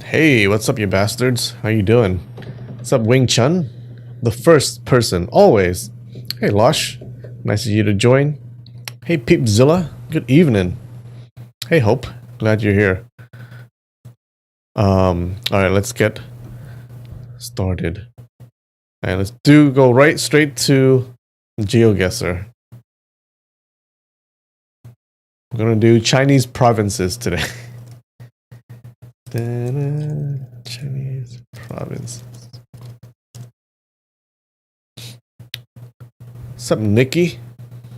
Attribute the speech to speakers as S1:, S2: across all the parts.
S1: Hey, what's up, you bastards? How you doing? What's up, Wing Chun? The first person, always. Hey, Losh. Nice of you to join. Hey, Peepzilla. Good evening. Hey, Hope. Glad you're here. Alright, let's get started. Alright, let's go right straight to GeoGuessr. We're gonna do Chinese provinces today. Chinese provinces. What's up, Nikki?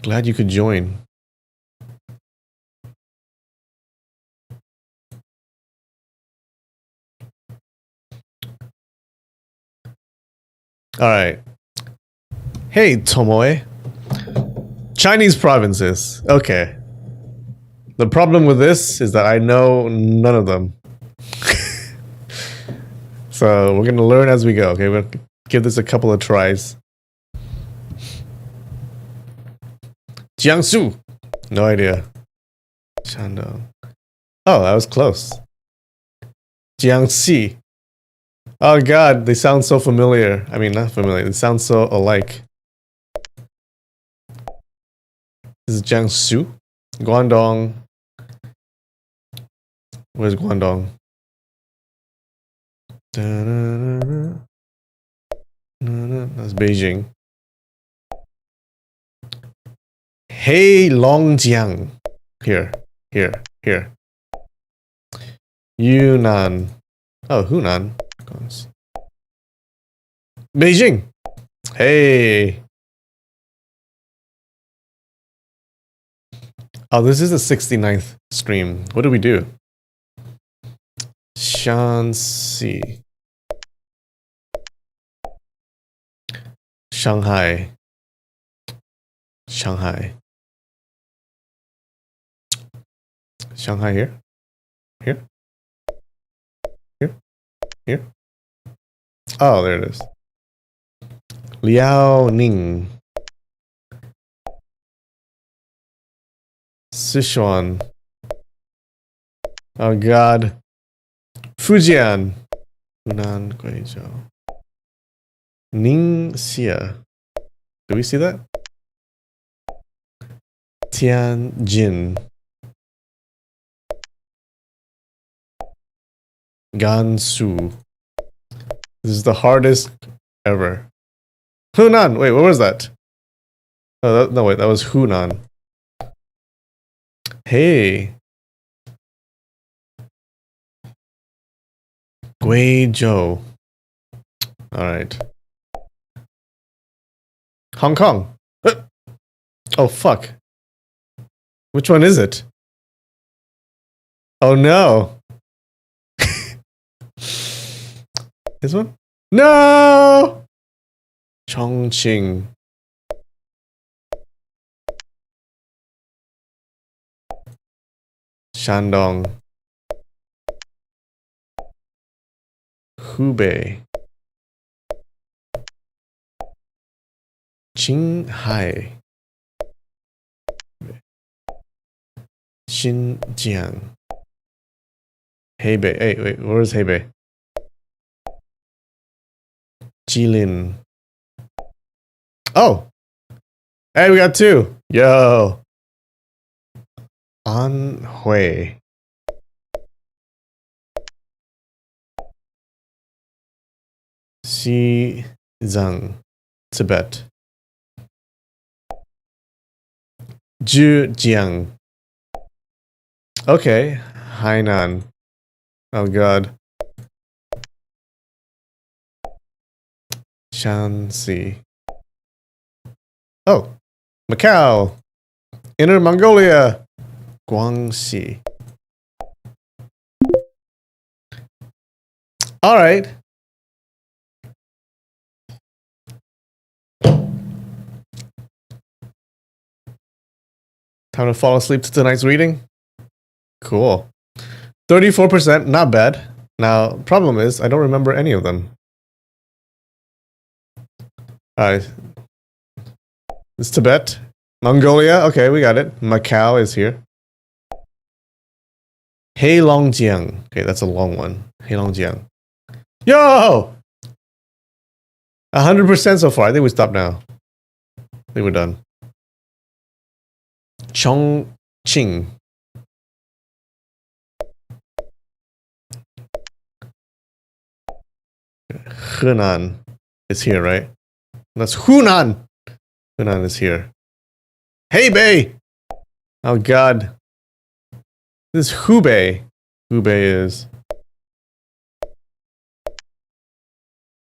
S1: Glad you could join. Alright. Hey, Tomoe. Chinese provinces. Okay. The problem with this is that I know none of them. So we're gonna learn as we go, okay? We'll give this a couple of tries. Jiangsu. No idea. Shandong. Oh, that was close. Jiangxi. Oh god, they sound so familiar. I mean, not familiar. They sound so alike. This is Jiangsu. Guangdong. Where's Guangdong? That's Beijing. Heilongjiang. Here. Yunnan. Oh, Hunan. Beijing. Hey. Oh, this is the 69th stream. What do we do? Shanxi. Shanghai. Shanghai here? Here? Oh, there it is. Liaoning. Sichuan. Oh god. Fujian. Hunan, Guizhou. Ningxia. Do we see that? Tianjin. Gansu. This is the hardest ever. Hunan! Wait, what was that? Oh, no, wait, that was Hunan. Hey! Guizhou. Alright. Hong Kong. Oh, fuck. Which one is it? Oh no. This one? No! Chongqing. Shandong. Hubei. Qinghai. Xinjiang. Hebei. Hey, wait, where's Hebei? Jilin. Oh! Hey, we got two! Yo! Anhui. Xizang. Tibet. Zhejiang. Okay. Hainan. Oh god. Shanxi. Oh. Macau. Inner Mongolia. Guangxi. Alright. Time to fall asleep to tonight's reading? Cool. 34%, not bad. Now, problem is, I don't remember any of them. Alright. It's Tibet. Mongolia, okay, we got it. Macau is here. Heilongjiang. Okay, that's a long one. Heilongjiang. Yo! 100% so far. I think we stop now. I think we're done. Chongqing. Henan is here, right? That's Hunan. Hunan is here. Hebei. Oh God. This is Hubei. Hubei is.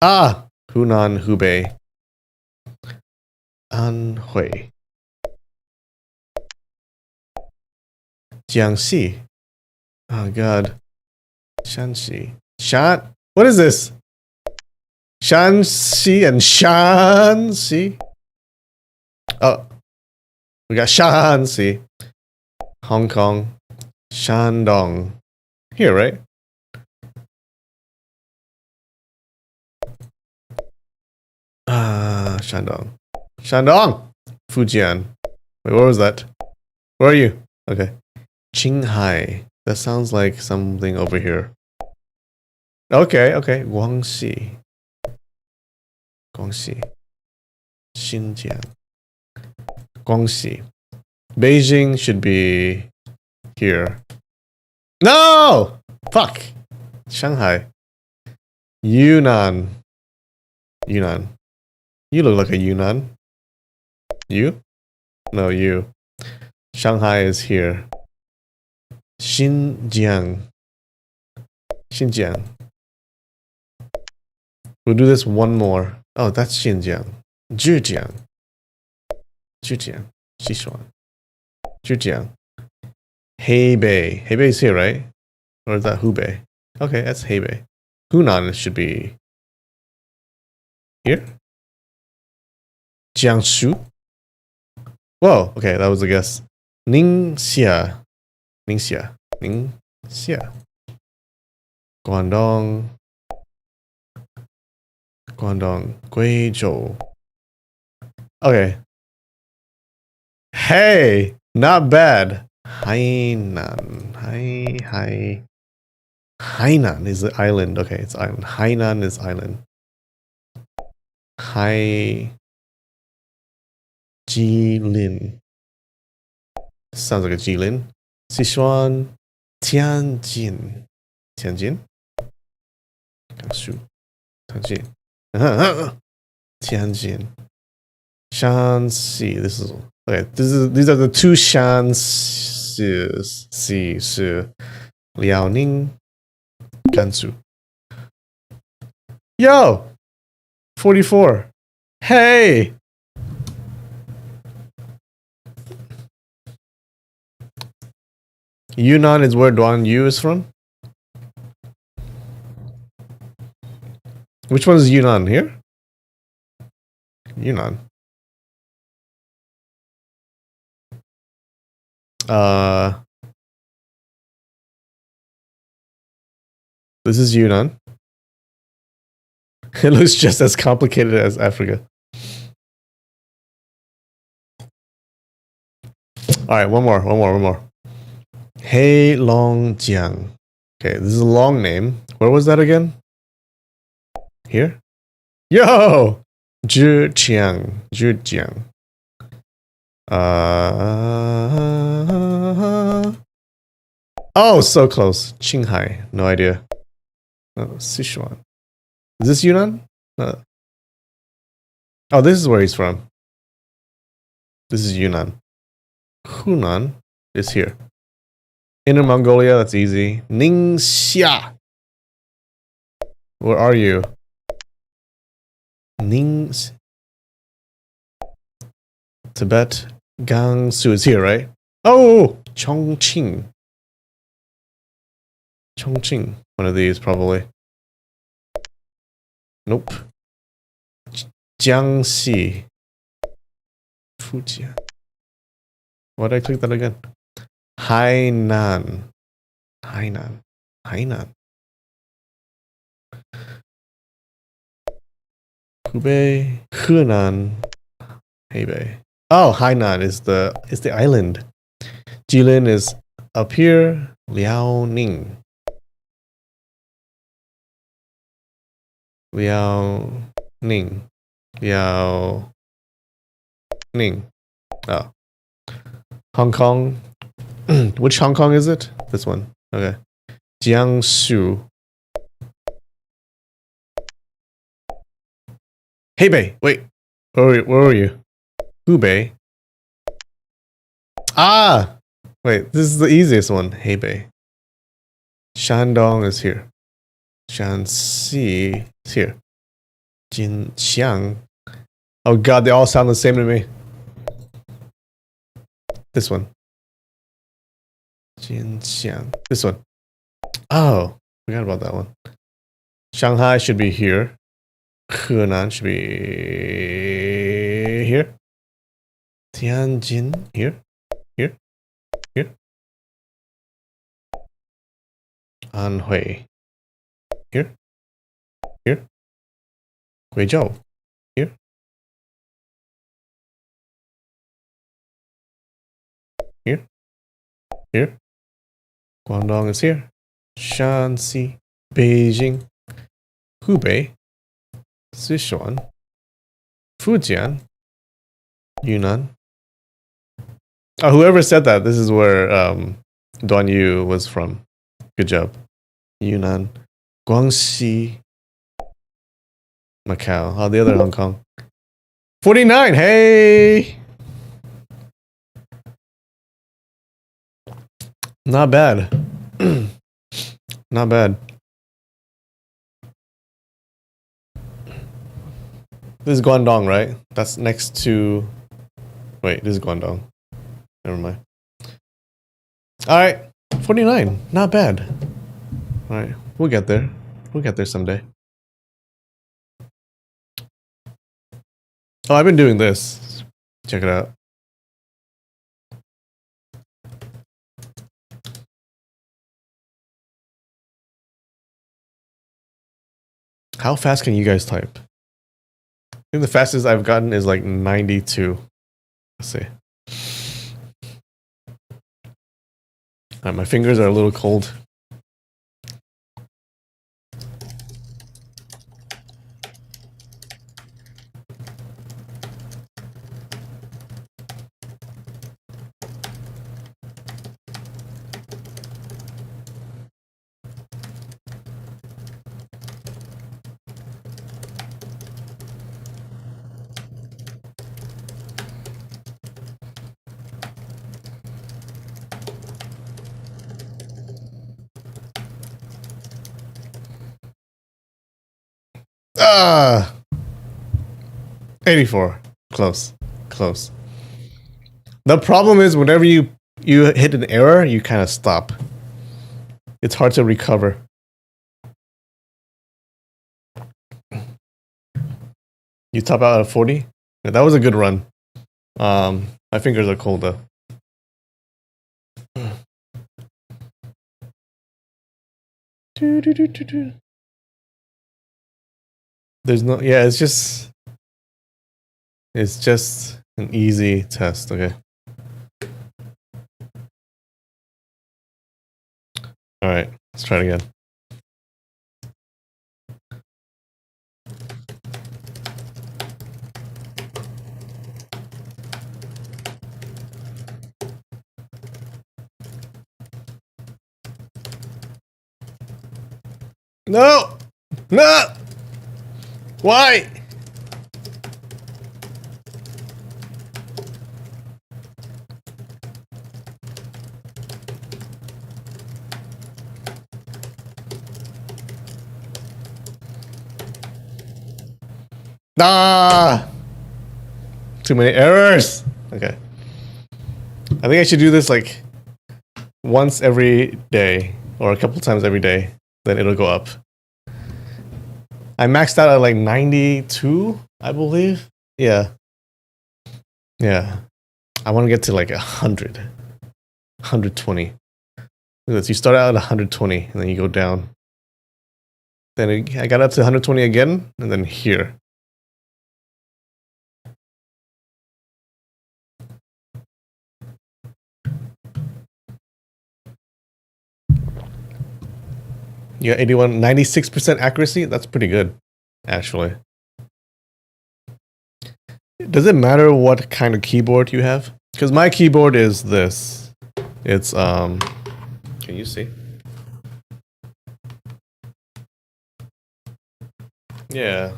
S1: Ah! Hunan, Hubei. Anhui. Jiangxi. Oh God. Shanxi. Shan. What is this? Shanxi and Shanxi. Oh, we got Shanxi. Hong Kong. Shandong. Here, right? Shandong. Shandong! Fujian. Wait, what was that? Where are you? Okay. Qinghai. That sounds like something over here. Okay, okay. Guangxi. Guangxi. Xinjiang. Guangxi. Beijing should be here. No! Fuck! Shanghai. Yunnan. Yunnan. You look like a Yunnan. You? No, you. Shanghai is here. Xinjiang. Xinjiang. We'll do this one more. Oh, that's Xinjiang. Zhejiang. Zhejiang. Sichuan. Zhejiang. Hebei. Hebei is here, right? Or is that Hubei? Okay, that's Hebei. Hunan should be here. Jiangsu. Whoa, okay, that was a guess. Ningxia. Ningxia. Ningxia. Guangdong. Guangdong. Guizhou. Okay. Hey, not bad. Hainan. Hainan is the island. Okay, it's island. Hainan is island. Jilin. Sounds like a Jilin. Sichuan. Tianjin. Tianjin? Gansu. Tianjin. Tianjin. Shanxi. This is okay. These are the two Shanxis. Liaoning. Gansu. Yo! 44. Hey! Yunnan is where Duan Yu is from? Which one is Yunnan? Here? Yunnan. This is Yunnan. It looks just as complicated as Africa. Alright, one more. Heilongjiang. Okay, this is a long name. Where was that again? Here? Yo! Zhejiang. Oh, so close. Qinghai. No idea. Sichuan. Is this Yunnan? Oh, this is where he's from. This is Yunnan. Hunan is here. Inner Mongolia, that's easy. Ningxia. Where are you? Tibet. Gansu is here, right? Oh! Chongqing. One of these, probably. Nope. Jiangxi. Fujian. Why did I click that again? Hainan. Hubei. Henan. Hebei. Oh, Hainan is the island. Jilin is up here. Liao Ning. Liao Ning. Liao Ning. Oh. Hong Kong. Which Hong Kong is it? This one. Okay. Jiangsu. Hebei. Wait. Where were you? Hubei. Ah! Wait, this is the easiest one. Hebei. Shandong is here. Shanxi is here. Jinxiang. Oh god, they all sound the same to me. This one. Jinxiang. This one. Oh, forgot about that one. Shanghai should be here. Henan should be here. Tianjin here. Here. Here. Anhui. Here. Here. Guizhou. Here. Here. Here. Guangdong is here. Shanxi. Beijing. Hubei. Sichuan. Fujian. Yunnan. Oh, whoever said that, this is where Duan Yu was from. Good job. Yunnan. Guangxi. Macau. Oh, the other Hong Kong. 49. Hey! Not bad. Not bad. This is Guangdong, right? That's next to... Wait, this is Guangdong. Never mind. Alright. 49. Not bad. Alright. We'll get there. We'll get there someday. Oh, I've been doing this. Check it out. How fast can you guys type? I think the fastest I've gotten is like 92. Let's see. Alright, my fingers are a little cold. Ah! 84. Close. Close. The problem is whenever you hit an error, you kind of stop. It's hard to recover. You top out at 40? Yeah, that was a good run. My fingers are cold though. There's no, yeah, it's just an easy test, okay. Alright, let's try it again. No! No! Why? Ah! Too many errors. Okay. I think I should do this like once every day or a couple times every day. Then it'll go up. I maxed out at like 92, I believe. Yeah. Yeah. I want to get to like 100. 120. Look at this. You start out at 120 and then you go down. Then I got up to 120 again and then here. You got 81, 96% accuracy? That's pretty good, actually. Does it matter what kind of keyboard you have? Because my keyboard is this. It's, can you see? Yeah.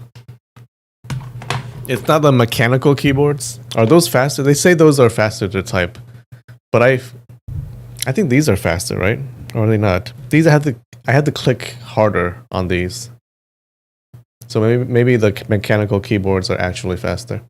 S1: It's not the mechanical keyboards. Are those faster? They say those are faster to type. But I think these are faster, right? Or are they not? These I had to click harder on these. So maybe the mechanical keyboards are actually faster.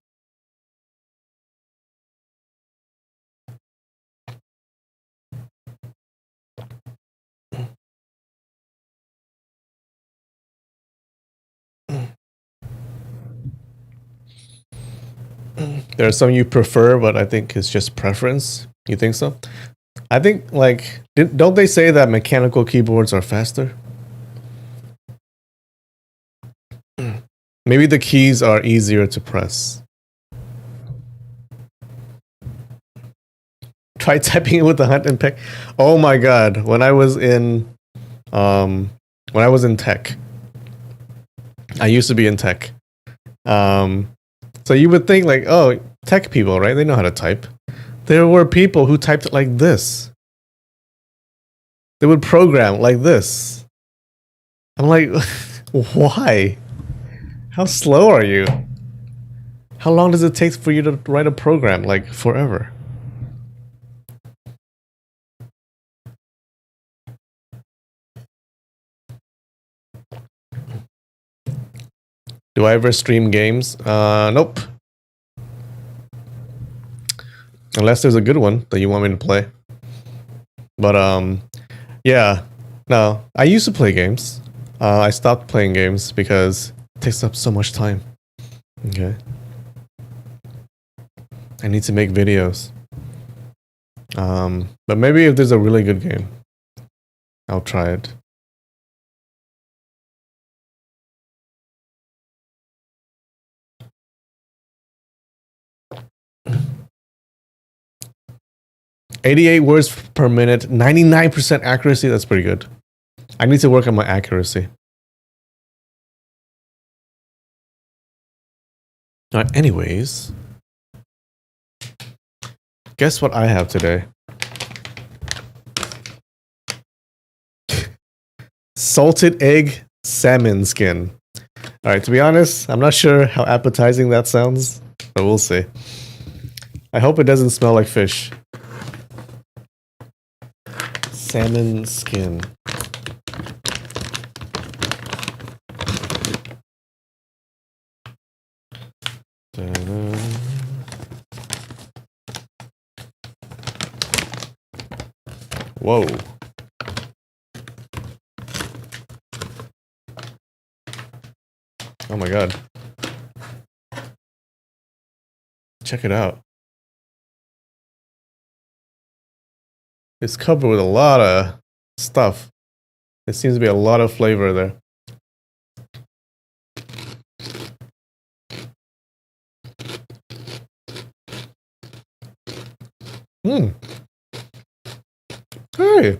S1: There are some you prefer, but I think it's just preference. You think so? I think, like, don't they say that mechanical keyboards are faster? Maybe the keys are easier to press. Try typing it with the hunt and peck. Oh my god! When I was in tech, I used to be in tech. So you would think like, oh, tech people, right? They know how to type. There were people who typed it like this. They would program like this. I'm like, why? How slow are you? How long does it take for you to write a program? Like forever. Do I ever stream games? Nope. Unless there's a good one that you want me to play. But yeah. No, I used to play games. I stopped playing games because it takes up so much time. Okay. I need to make videos. But maybe if there's a really good game, I'll try it. "88 words per minute, 99% accuracy." That's pretty good. I need to work on my accuracy. Alright, anyways. Guess what I have today? Salted egg salmon skin. Alright, to be honest, I'm not sure how appetizing that sounds, but we'll see. I hope it doesn't smell like fish. Salmon skin. Ta-da. Whoa. Oh my god. Check it out. It's covered with a lot of stuff. There seems to be a lot of flavor there. Hey.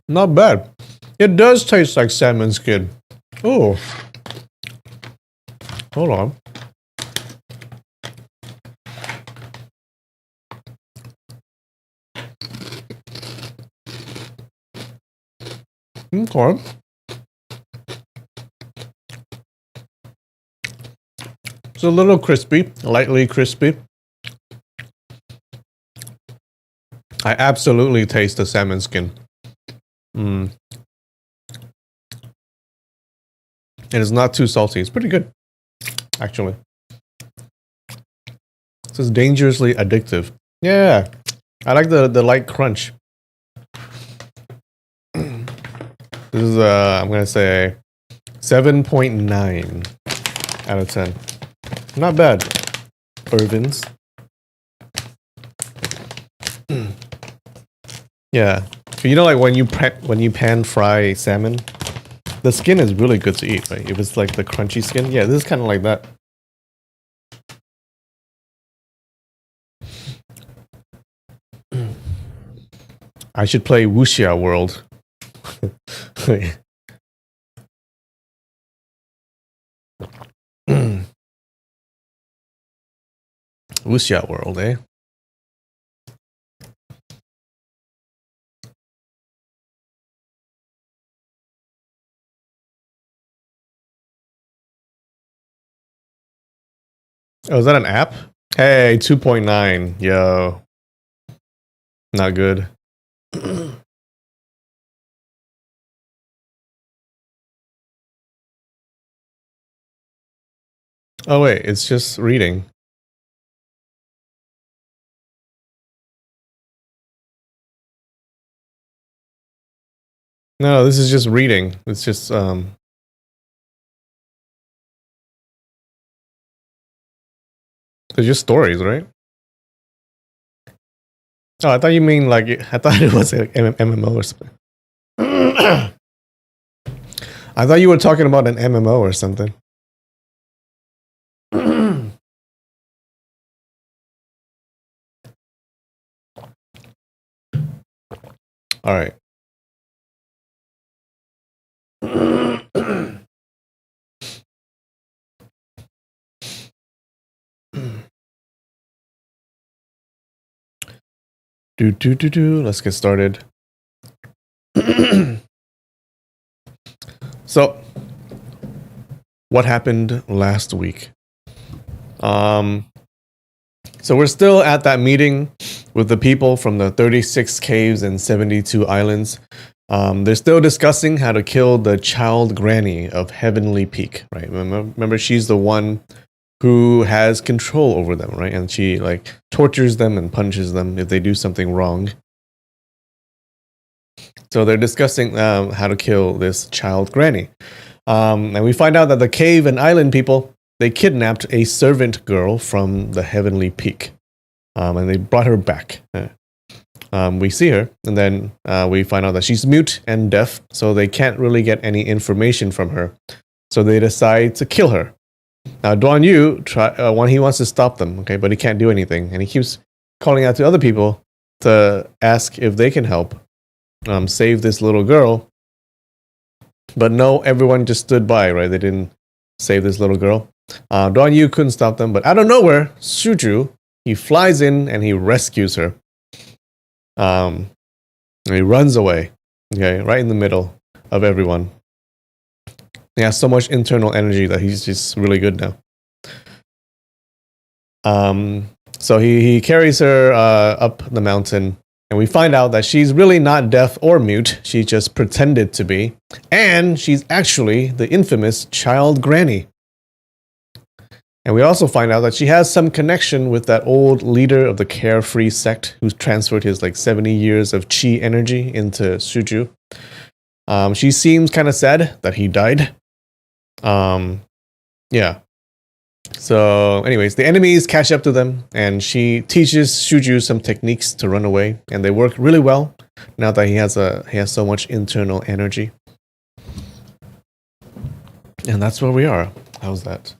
S1: Not bad. It does taste like salmon skin. Oh. Hold on. Okay. It's a little crispy, lightly crispy. I absolutely taste the salmon skin. It is not too salty. It's pretty good, actually. This is dangerously addictive. Yeah, I like the light crunch. This is I'm gonna say 7.9 out of 10. Not bad. Irvins. Yeah, you know, like when you pan fry salmon, the skin is really good to eat, right? If it's like the crunchy skin, yeah, this is kind of like that. I should play Wuxia World. Wuxia World, eh? Oh, is that an app? Hey, 2.9. Yo. Not good. Oh, wait. It's just reading. No, this is just reading. It's just, it's just stories, right? Oh, I thought you mean like, I thought it was an MMO or something. I thought you were talking about an MMO or something. All right. Let's get started. So, what happened last week? So we're still at that meeting with the people from the 36 caves and 72 islands. They're still discussing how to kill the child granny of Heavenly Peak, right? Remember, she's the one who has control over them, right? And she like tortures them and punishes them if they do something wrong. So they're discussing how to kill this child granny. And we find out that the cave and island people, they kidnapped a servant girl from the Heavenly Peak. And they brought her back. We see her, and then we find out that she's mute and deaf, so they can't really get any information from her. So they decide to kill her. Now, Duan Yu, he wants to stop them, okay, but he can't do anything. And he keeps calling out to other people to ask if they can help save this little girl. But no, everyone just stood by, right? They didn't save this little girl. Duan Yu couldn't stop them, but out of nowhere, Shuju, he flies in and he rescues her. And he runs away, okay, right in the middle of everyone. He has so much internal energy that he's just really good now. So he carries her up the mountain, and we find out that she's really not deaf or mute. She just pretended to be, and she's actually the infamous child granny. And we also find out that she has some connection with that old leader of the carefree sect who's transferred his like 70 years of chi energy into Shuju. She seems kind of sad that he died. Yeah. So anyways, the enemies catch up to them, and she teaches Shuju some techniques to run away, and they work really well now that he has so much internal energy. And that's where we are. How's that?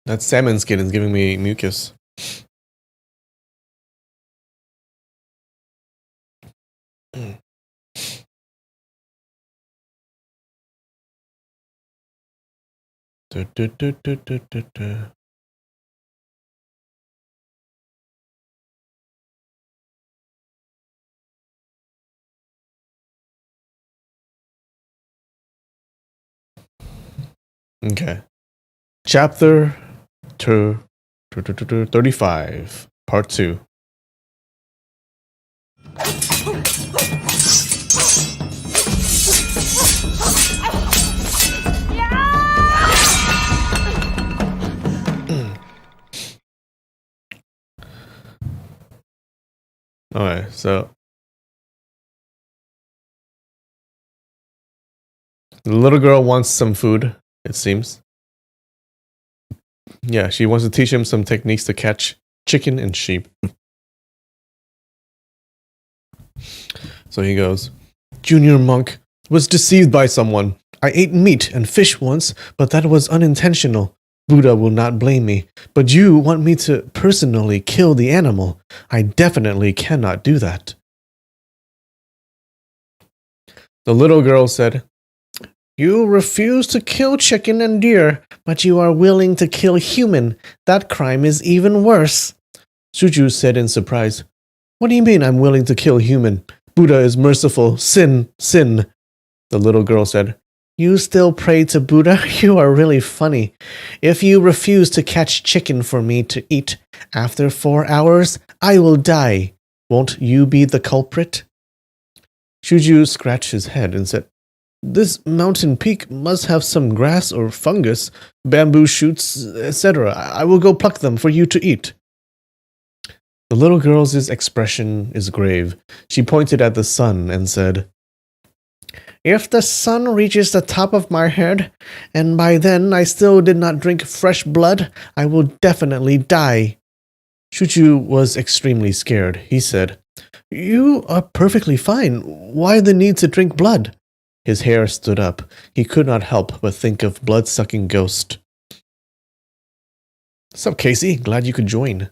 S1: That salmon skin is giving me mucus. Okay. Chapter 35, Part 2. Alright, so the little girl wants some food, it seems. Yeah, she wants to teach him some techniques to catch chicken and sheep. So he goes, Junior monk was deceived by someone. I ate meat and fish once, but that was unintentional. Buddha will not blame me. But you want me to personally kill the animal. I definitely cannot do that. The little girl said, You refuse to kill chicken and deer, but you are willing to kill human. That crime is even worse. Shuju said in surprise, What do you mean I'm willing to kill human? Buddha is merciful. Sin, sin. The little girl said, You still pray to Buddha? You are really funny. If you refuse to catch chicken for me to eat, after 4 hours, I will die. Won't you be the culprit? Shuju scratched his head and said, This mountain peak must have some grass or fungus, bamboo shoots, etc. I will go pluck them for you to eat. The little girl's expression is grave. She pointed at the sun and said, If the sun reaches the top of my head, and by then I still did not drink fresh blood, I will definitely die. Shuju was extremely scared. He said, You are perfectly fine. Why the need to drink blood? His hair stood up. He could not help but think of blood-sucking ghost. What's up, Casey? Glad you could join.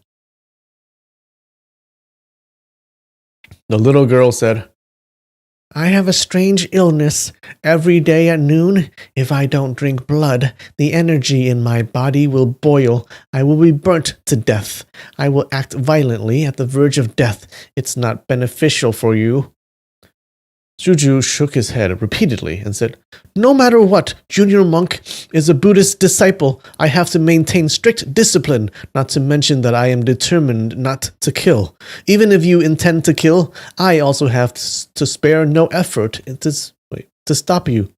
S1: The little girl said, I have a strange illness. Every day at noon, if I don't drink blood, the energy in my body will boil. I will be burnt to death. I will act violently at the verge of death. It's not beneficial for you. Shuju shook his head repeatedly and said, No matter what, Junior Monk is a Buddhist disciple. I have to maintain strict discipline, not to mention that I am determined not to kill. Even if you intend to kill, I also have to spare no effort to stop you.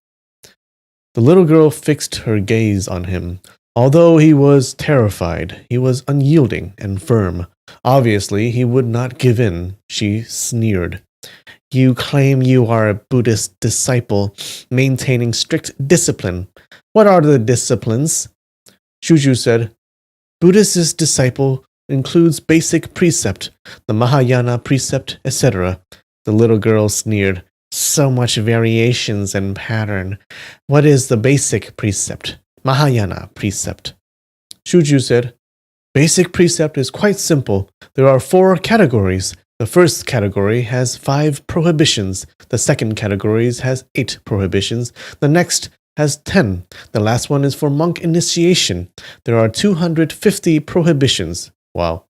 S1: The little girl fixed her gaze on him. Although he was terrified, he was unyielding and firm. Obviously, he would not give in. She sneered. You claim you are a Buddhist disciple, maintaining strict discipline. What are the disciplines? Shuju said, Buddhist disciple includes basic precept, the Mahayana precept, etc. The little girl sneered. So much variations and pattern. What is the basic precept? Mahayana precept. Shuju said, Basic precept is quite simple. There are 4 categories. The first category has 5 prohibitions. The second category has 8 prohibitions. The next has 10. The last one is for monk initiation. There are 250 prohibitions. Wow.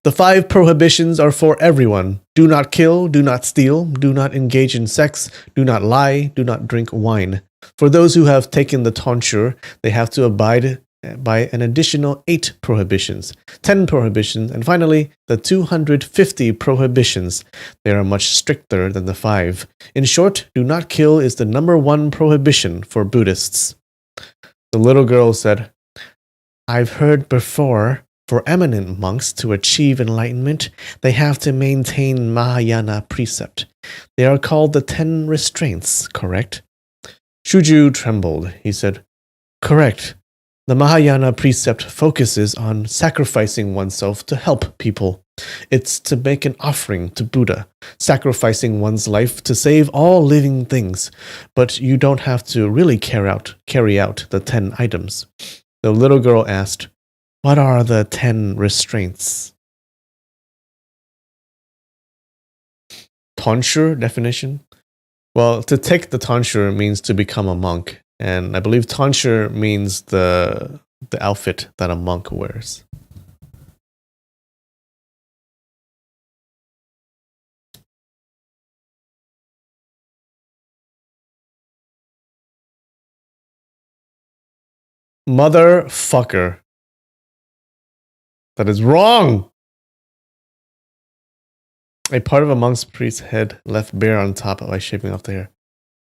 S1: The 5 prohibitions are for everyone. Do not kill, do not steal, do not engage in sex, do not lie, do not drink wine. For those who have taken the tonsure, they have to abide by an additional 8 prohibitions, 10 prohibitions, and finally, the 250 prohibitions. They are much stricter than the 5. In short, do not kill is the number 1 prohibition for Buddhists. The little girl said, I've heard before, for eminent monks to achieve enlightenment, they have to maintain Mahayana precept. They are called the 10 restraints, correct? Shuju trembled. He said, Correct. The Mahayana precept focuses on sacrificing oneself to help people. It's to make an offering to Buddha, sacrificing one's life to save all living things. But you don't have to really carry out the 10 items. The little girl asked, What are the 10 restraints? Tonsure definition? Well, to take the tonsure means to become a monk. And I believe tonsure means the outfit that a monk wears. Motherfucker. That is wrong! A part of a monk's priest's head left bare on top by shaving off the hair.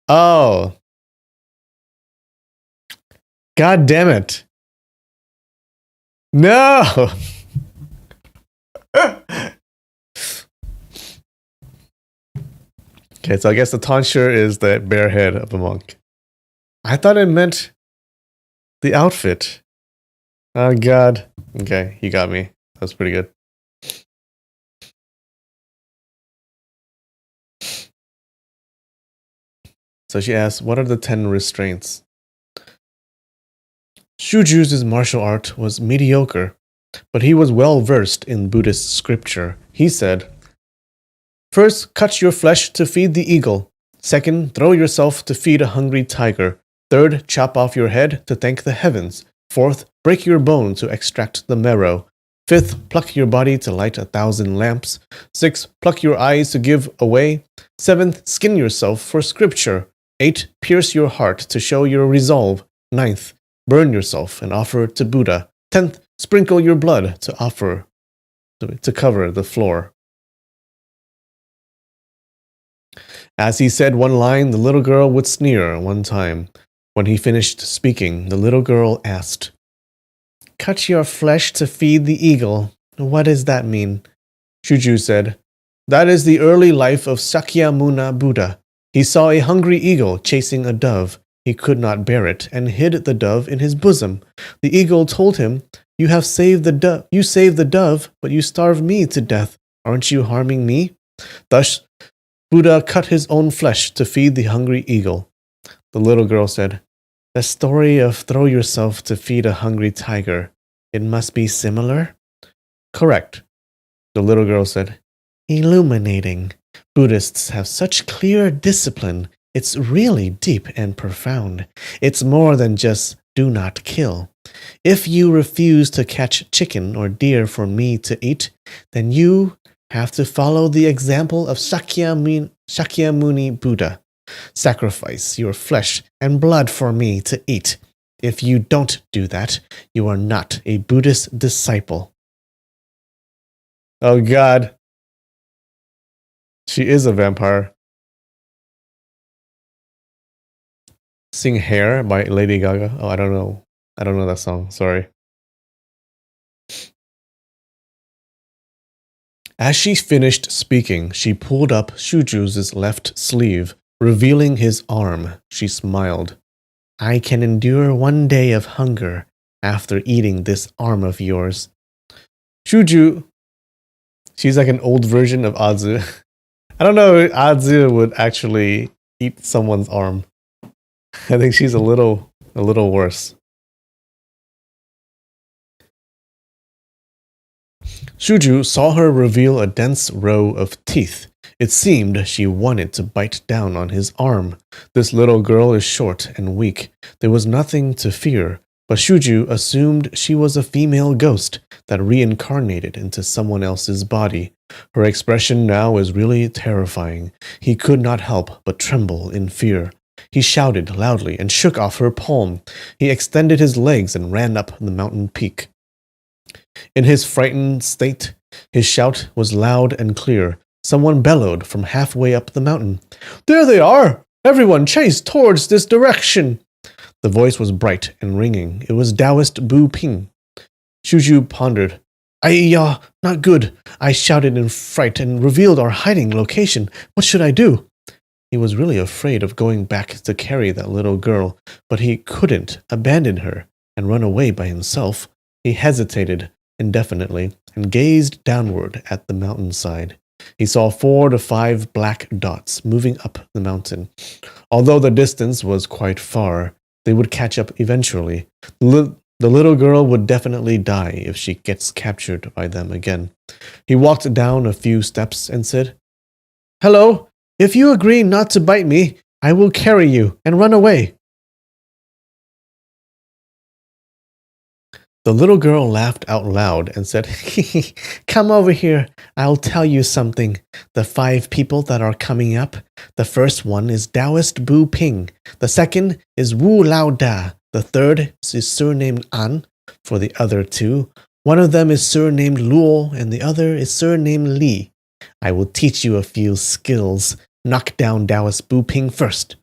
S1: Oh. God damn it. No! Okay, so I guess the tonsure is the bare head of a monk. I thought it meant the outfit. Oh, God. Okay, you got me. That's pretty good. So she asks, what are the 10 restraints? Shuju's martial art was mediocre, but he was well versed in Buddhist scripture. He said, first, cut your flesh to feed the eagle. Second, throw yourself to feed a hungry tiger. Third, chop off your head to thank the heavens. Fourth, break your bone to extract the marrow. Fifth, pluck your body to light 1,000 lamps. Sixth, pluck your eyes to give away. Seventh, skin yourself for scripture. Eighth, pierce your heart to show your resolve. Ninth, burn yourself and offer to Buddha. 10th, sprinkle your blood to cover the floor. As he said one line, the little girl would sneer one time. When he finished speaking, the little girl asked, cut your flesh to feed the eagle. What does that mean? Shuju said, that is the early life of Sakyamuni Buddha. He saw a hungry eagle chasing a dove. He could not bear it and hid the dove in his bosom. The eagle told him, you saved the dove, but you starve me to death. Aren't you harming me? Thus, Buddha cut his own flesh to feed the hungry eagle. The little girl said, the story of throw yourself to feed a hungry tiger, it must be similar? Correct. The little girl said, illuminating. Buddhists have such clear discipline. It's really deep and profound. It's more than just do not kill. If you refuse to catch chicken or deer for me to eat, then you have to follow the example of Shakyamuni Buddha. Sacrifice your flesh and blood for me to eat. If you don't do that, you are not a Buddhist disciple. Oh God. She is a vampire. Sing Hair by Lady Gaga. Oh, I don't know. I don't know that song. Sorry. As she finished speaking, she pulled up Shuju's left sleeve, revealing his arm. She smiled. I can endure 1 day of hunger after eating this arm of yours. Shuju, she's like an old version of Azu. I don't know if Azu would actually eat someone's arm. I think she's a little worse. Shuju saw her reveal a dense row of teeth. It seemed she wanted to bite down on his arm. This little girl is short and weak. There was nothing to fear, but Shuju assumed she was a female ghost that reincarnated into someone else's body. Her expression now was really terrifying. He could not help but tremble in fear. He shouted loudly and shook off her palm. He extended his legs and ran up the mountain peak. In his frightened state, his shout was loud and clear. Someone bellowed from halfway up the mountain. There they are! Everyone chase towards this direction! The voice was bright and ringing. It was Taoist Bu Ping. Shuju pondered. Not good. I shouted in fright and revealed our hiding location. What should I do? He was really afraid of going back to carry that little girl, but he couldn't abandon her and run away by himself. He hesitated indefinitely and gazed downward at the mountainside. He saw 4 to 5 black dots moving up the mountain. Although the distance was quite far, they would catch up eventually. The little girl would definitely die if she gets captured by them again. He walked down a few steps and said, Hello, if you agree not to bite me, I will carry you and run away. The little girl laughed out loud and said, Come over here, I'll tell you something. The 5 people that are coming up, the first one is Taoist Bu Ping, the second is Wu Lao Da, the third is surnamed An. For the other 2, one of them is surnamed Luo and the other is surnamed Li. I will teach you a few skills. Knock down Taoist Bu Ping first.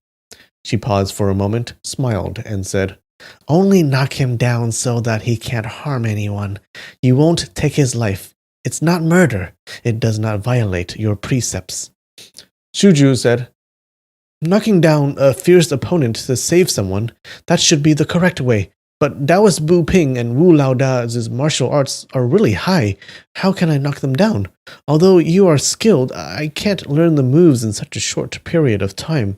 S1: She paused for a moment, smiled, and said, Only knock him down so that he can't harm anyone. You won't take his life. It's not murder. It does not violate your precepts. Shuju said, Knocking down a fierce opponent to save someone, that should be the correct way. But Taoist Bu Ping and Wu Lao Da's martial arts are really high. How can I knock them down? Although you are skilled, I can't learn the moves in such a short period of time.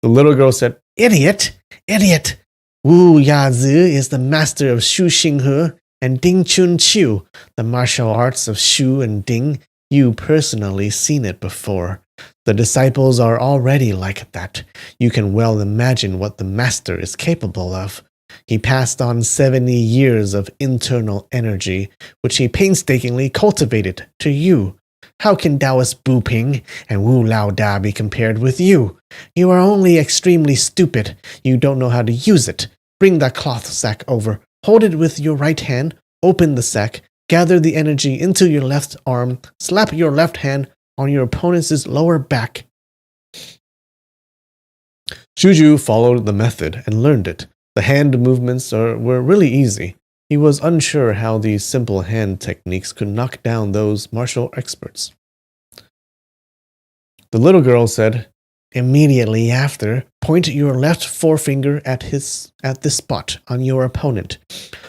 S1: The little girl said, "Idiot! Idiot! Wu Yazi is the master of Shu Xinghe and Ding Chun Qiu, the martial arts of Shu and Ding. You personally seen it before. The disciples are already like that. You can well imagine what the master is capable of. He passed on 70 years of internal energy, which he painstakingly cultivated, to you. How can Taoist Bu Ping and Wu Lao Da be compared with you? You are only extremely stupid. You don't know how to use it. Bring that cloth sack over. Hold it with your right hand. Open the sack. Gather the energy into your left arm. Slap your left hand on your opponent's lower back." Shuju followed the method and learned it. The hand movements were really easy. He was unsure how these simple hand techniques could knock down those martial experts. The little girl said, "Immediately after, point your left forefinger at this spot on your opponent."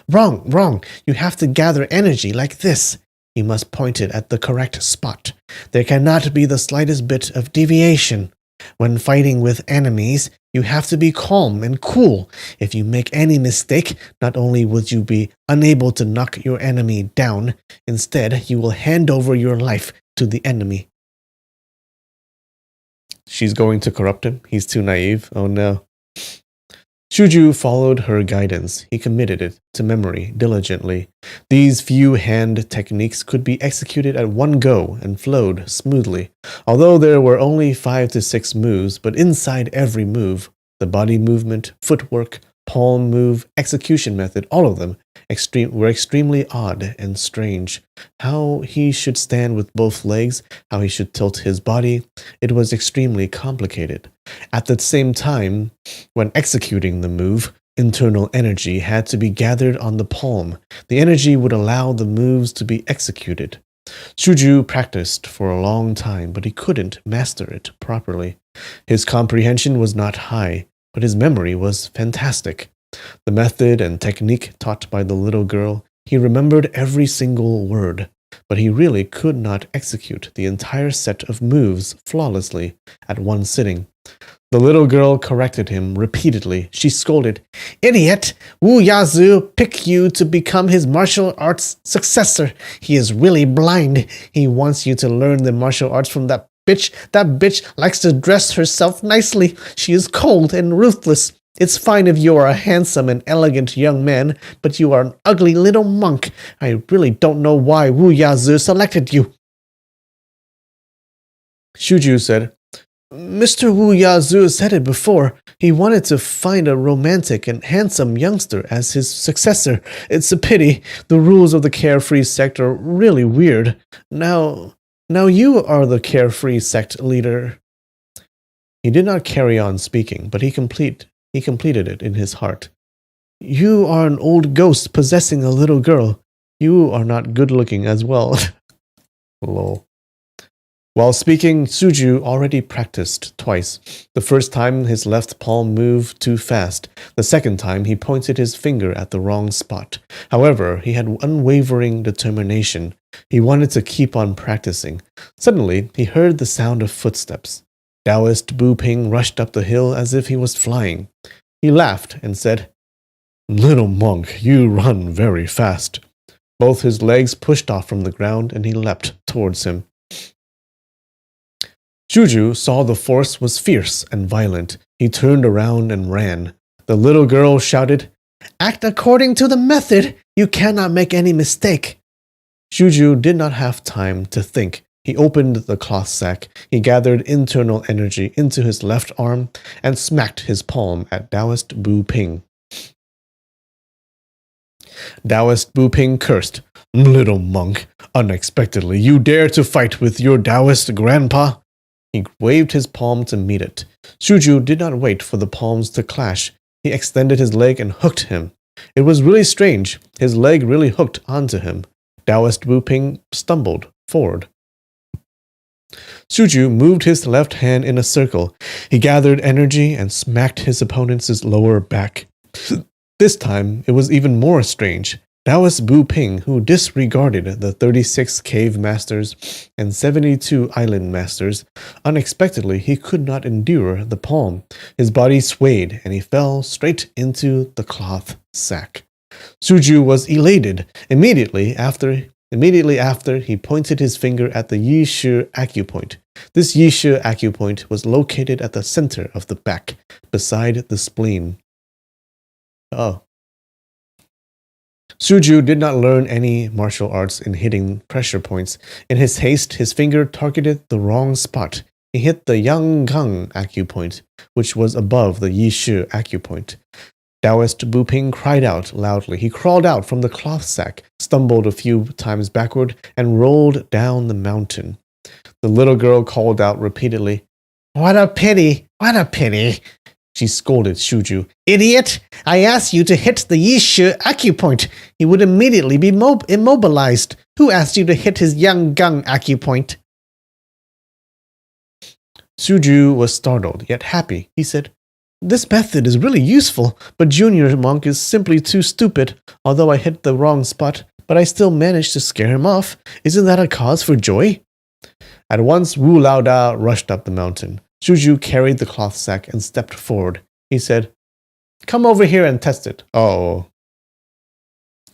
S1: Wrong. You have to gather energy like this. You must point it at the correct spot. There cannot be the slightest bit of deviation. When fighting with enemies, you have to be calm and cool. If you make any mistake, not only would you be unable to knock your enemy down, instead you will hand over your life to the enemy. She's going to corrupt him? He's too naive? Oh no. Shuju followed her guidance. He committed it to memory diligently. These few hand techniques could be executed at one go and flowed smoothly. Although there were only 5 to 6 moves, but inside every move, the body movement, footwork, palm move, execution method, all of them were extremely odd and strange. How he should stand with both legs, how he should tilt his body, it was extremely complicated. At the same time, when executing the move, internal energy had to be gathered on the palm. The energy would allow the moves to be executed. Shuju practiced for a long time, but he couldn't master it properly. His comprehension was not high, but his memory was fantastic. The method and technique taught by the little girl, he remembered every single word, but he really could not execute the entire set of moves flawlessly at one sitting. The little girl corrected him repeatedly. She scolded, "Idiot! Wu Yazu picked you to become his martial arts successor. He is really blind. He wants you to learn the martial arts from that bitch. That bitch likes to dress herself nicely. She is cold and ruthless. It's fine if you are a handsome and elegant young man, but you are an ugly little monk. I really don't know why Wu Yazu selected you." Shuju said, "Mr. Wu Yazu said it before. He wanted to find a romantic and handsome youngster as his successor. It's a pity. The rules of the carefree sect are really weird. Now you are the carefree sect leader." He did not carry on speaking, but he completed it in his heart. "You are an old ghost possessing a little girl. You are not good looking as well." Lol. While speaking, Suju already practiced twice. The first time, his left palm moved too fast. The second time, he pointed his finger at the wrong spot. However, he had unwavering determination. He wanted to keep on practicing. Suddenly, he heard the sound of footsteps. Taoist Bu Ping rushed up the hill as if he was flying. He laughed and said, "Little monk, you run very fast." Both his legs pushed off from the ground and he leapt towards him. Shuju saw the force was fierce and violent. He turned around and ran. The little girl shouted, "Act according to the method! You cannot make any mistake!" Shuju did not have time to think. He opened the cloth sack. He gathered internal energy into his left arm and smacked his palm at Taoist Bu Ping. Taoist Bu Ping cursed, "Little monk, unexpectedly you dare to fight with your Taoist grandpa?" He waved his palm to meet it. Shuju did not wait for the palms to clash. He extended his leg and hooked him. It was really strange. His leg really hooked onto him. Taoist Bu Ping stumbled forward. Shuju moved his left hand in a circle. He gathered energy and smacked his opponent's lower back. This time, it was even more strange. Taoist Bu Ping, who disregarded the 36 cave masters and 72 island masters, unexpectedly he could not endure the palm. His body swayed and he fell straight into the cloth sack. Suju was elated. Immediately after, he pointed his finger at the Yishi acupoint. This Yishi acupoint was located at the center of the back, beside the spleen. Oh. Suju did not learn any martial arts in hitting pressure points. In his haste, his finger targeted the wrong spot. He hit the Yang-Gang acupoint, which was above the Yishi acupoint. Taoist Bu Ping cried out loudly. He crawled out from the cloth sack, stumbled a few times backward, and rolled down the mountain. The little girl called out repeatedly, "What a pity! What a pity!" She scolded Suju. "Idiot! I asked you to hit the Yishi acupoint. He would immediately be immobilized. Who asked you to hit his Yang-Gang acupoint?" Suju was startled, yet happy. He said, "This method is really useful, but Junior Monk is simply too stupid. Although I hit the wrong spot, but I still managed to scare him off. Isn't that a cause for joy?" At once, Wu Laoda rushed up the mountain. Suju carried the cloth sack and stepped forward. He said, "Come over here and test it." Oh.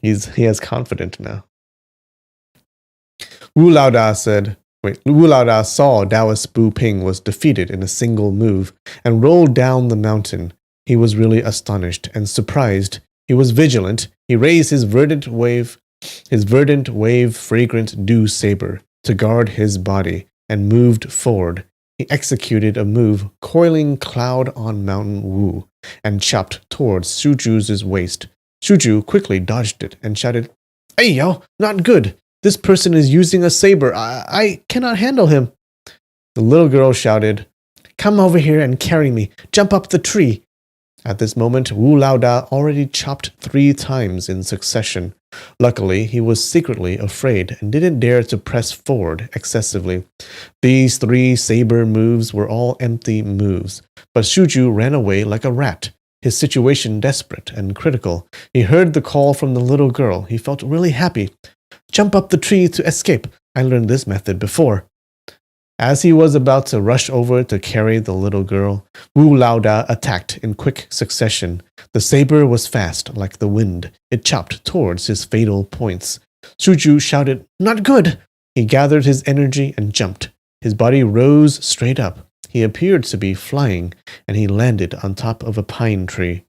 S1: He has confidence now. Wu Laoda saw Taoist Bu Ping was defeated in a single move and rolled down the mountain. He was really astonished and surprised. He was vigilant. He raised his verdant wave fragrant dew saber to guard his body and moved forward. He executed a move, coiling cloud on Mountain Wu, and chopped towards Suju's waist. Suju quickly dodged it and shouted, "Hey yo, not good! This person is using a saber. I cannot handle him." The little girl shouted, "Come over here and carry me. Jump up the tree." At this moment, Wu Laoda already chopped 3 times in succession. Luckily, he was secretly afraid and didn't dare to press forward excessively. These 3 saber moves were all empty moves, but Suju ran away like a rat, his situation desperate and critical. He heard the call from the little girl. He felt really happy. "Jump up the tree to escape. I learned this method before." As he was about to rush over to carry the little girl, Wu Laoda attacked in quick succession. The saber was fast like the wind. It chopped towards his fatal points. Suju shouted, "Not good!" He gathered his energy and jumped. His body rose straight up. He appeared to be flying, and he landed on top of a pine tree.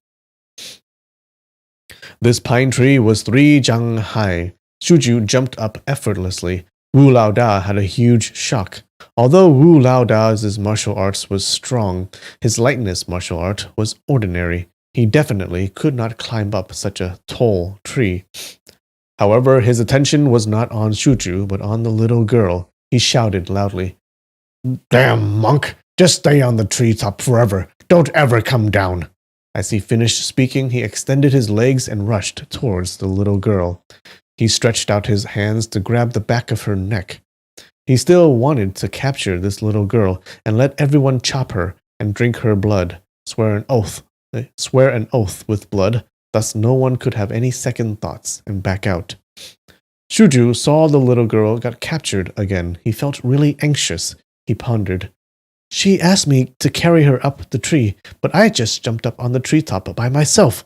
S1: This pine tree was 3 jang high. Suju jumped up effortlessly. Wu Laoda had a huge shock. Although Wu Laoda's martial arts was strong, his lightness martial art was ordinary. He definitely could not climb up such a tall tree. However, his attention was not on Suju, but on the little girl. He shouted loudly, "Damn monk! Just stay on the treetop forever. Don't ever come down." As he finished speaking, he extended his legs and rushed towards the little girl. He stretched out his hands to grab the back of her neck. He still wanted to capture this little girl and let everyone chop her and drink her blood, swear an oath with blood, thus no one could have any second thoughts and back out. Suju saw the little girl got captured again. He felt really anxious. He pondered. "She asked me to carry her up the tree, but I just jumped up on the treetop by myself.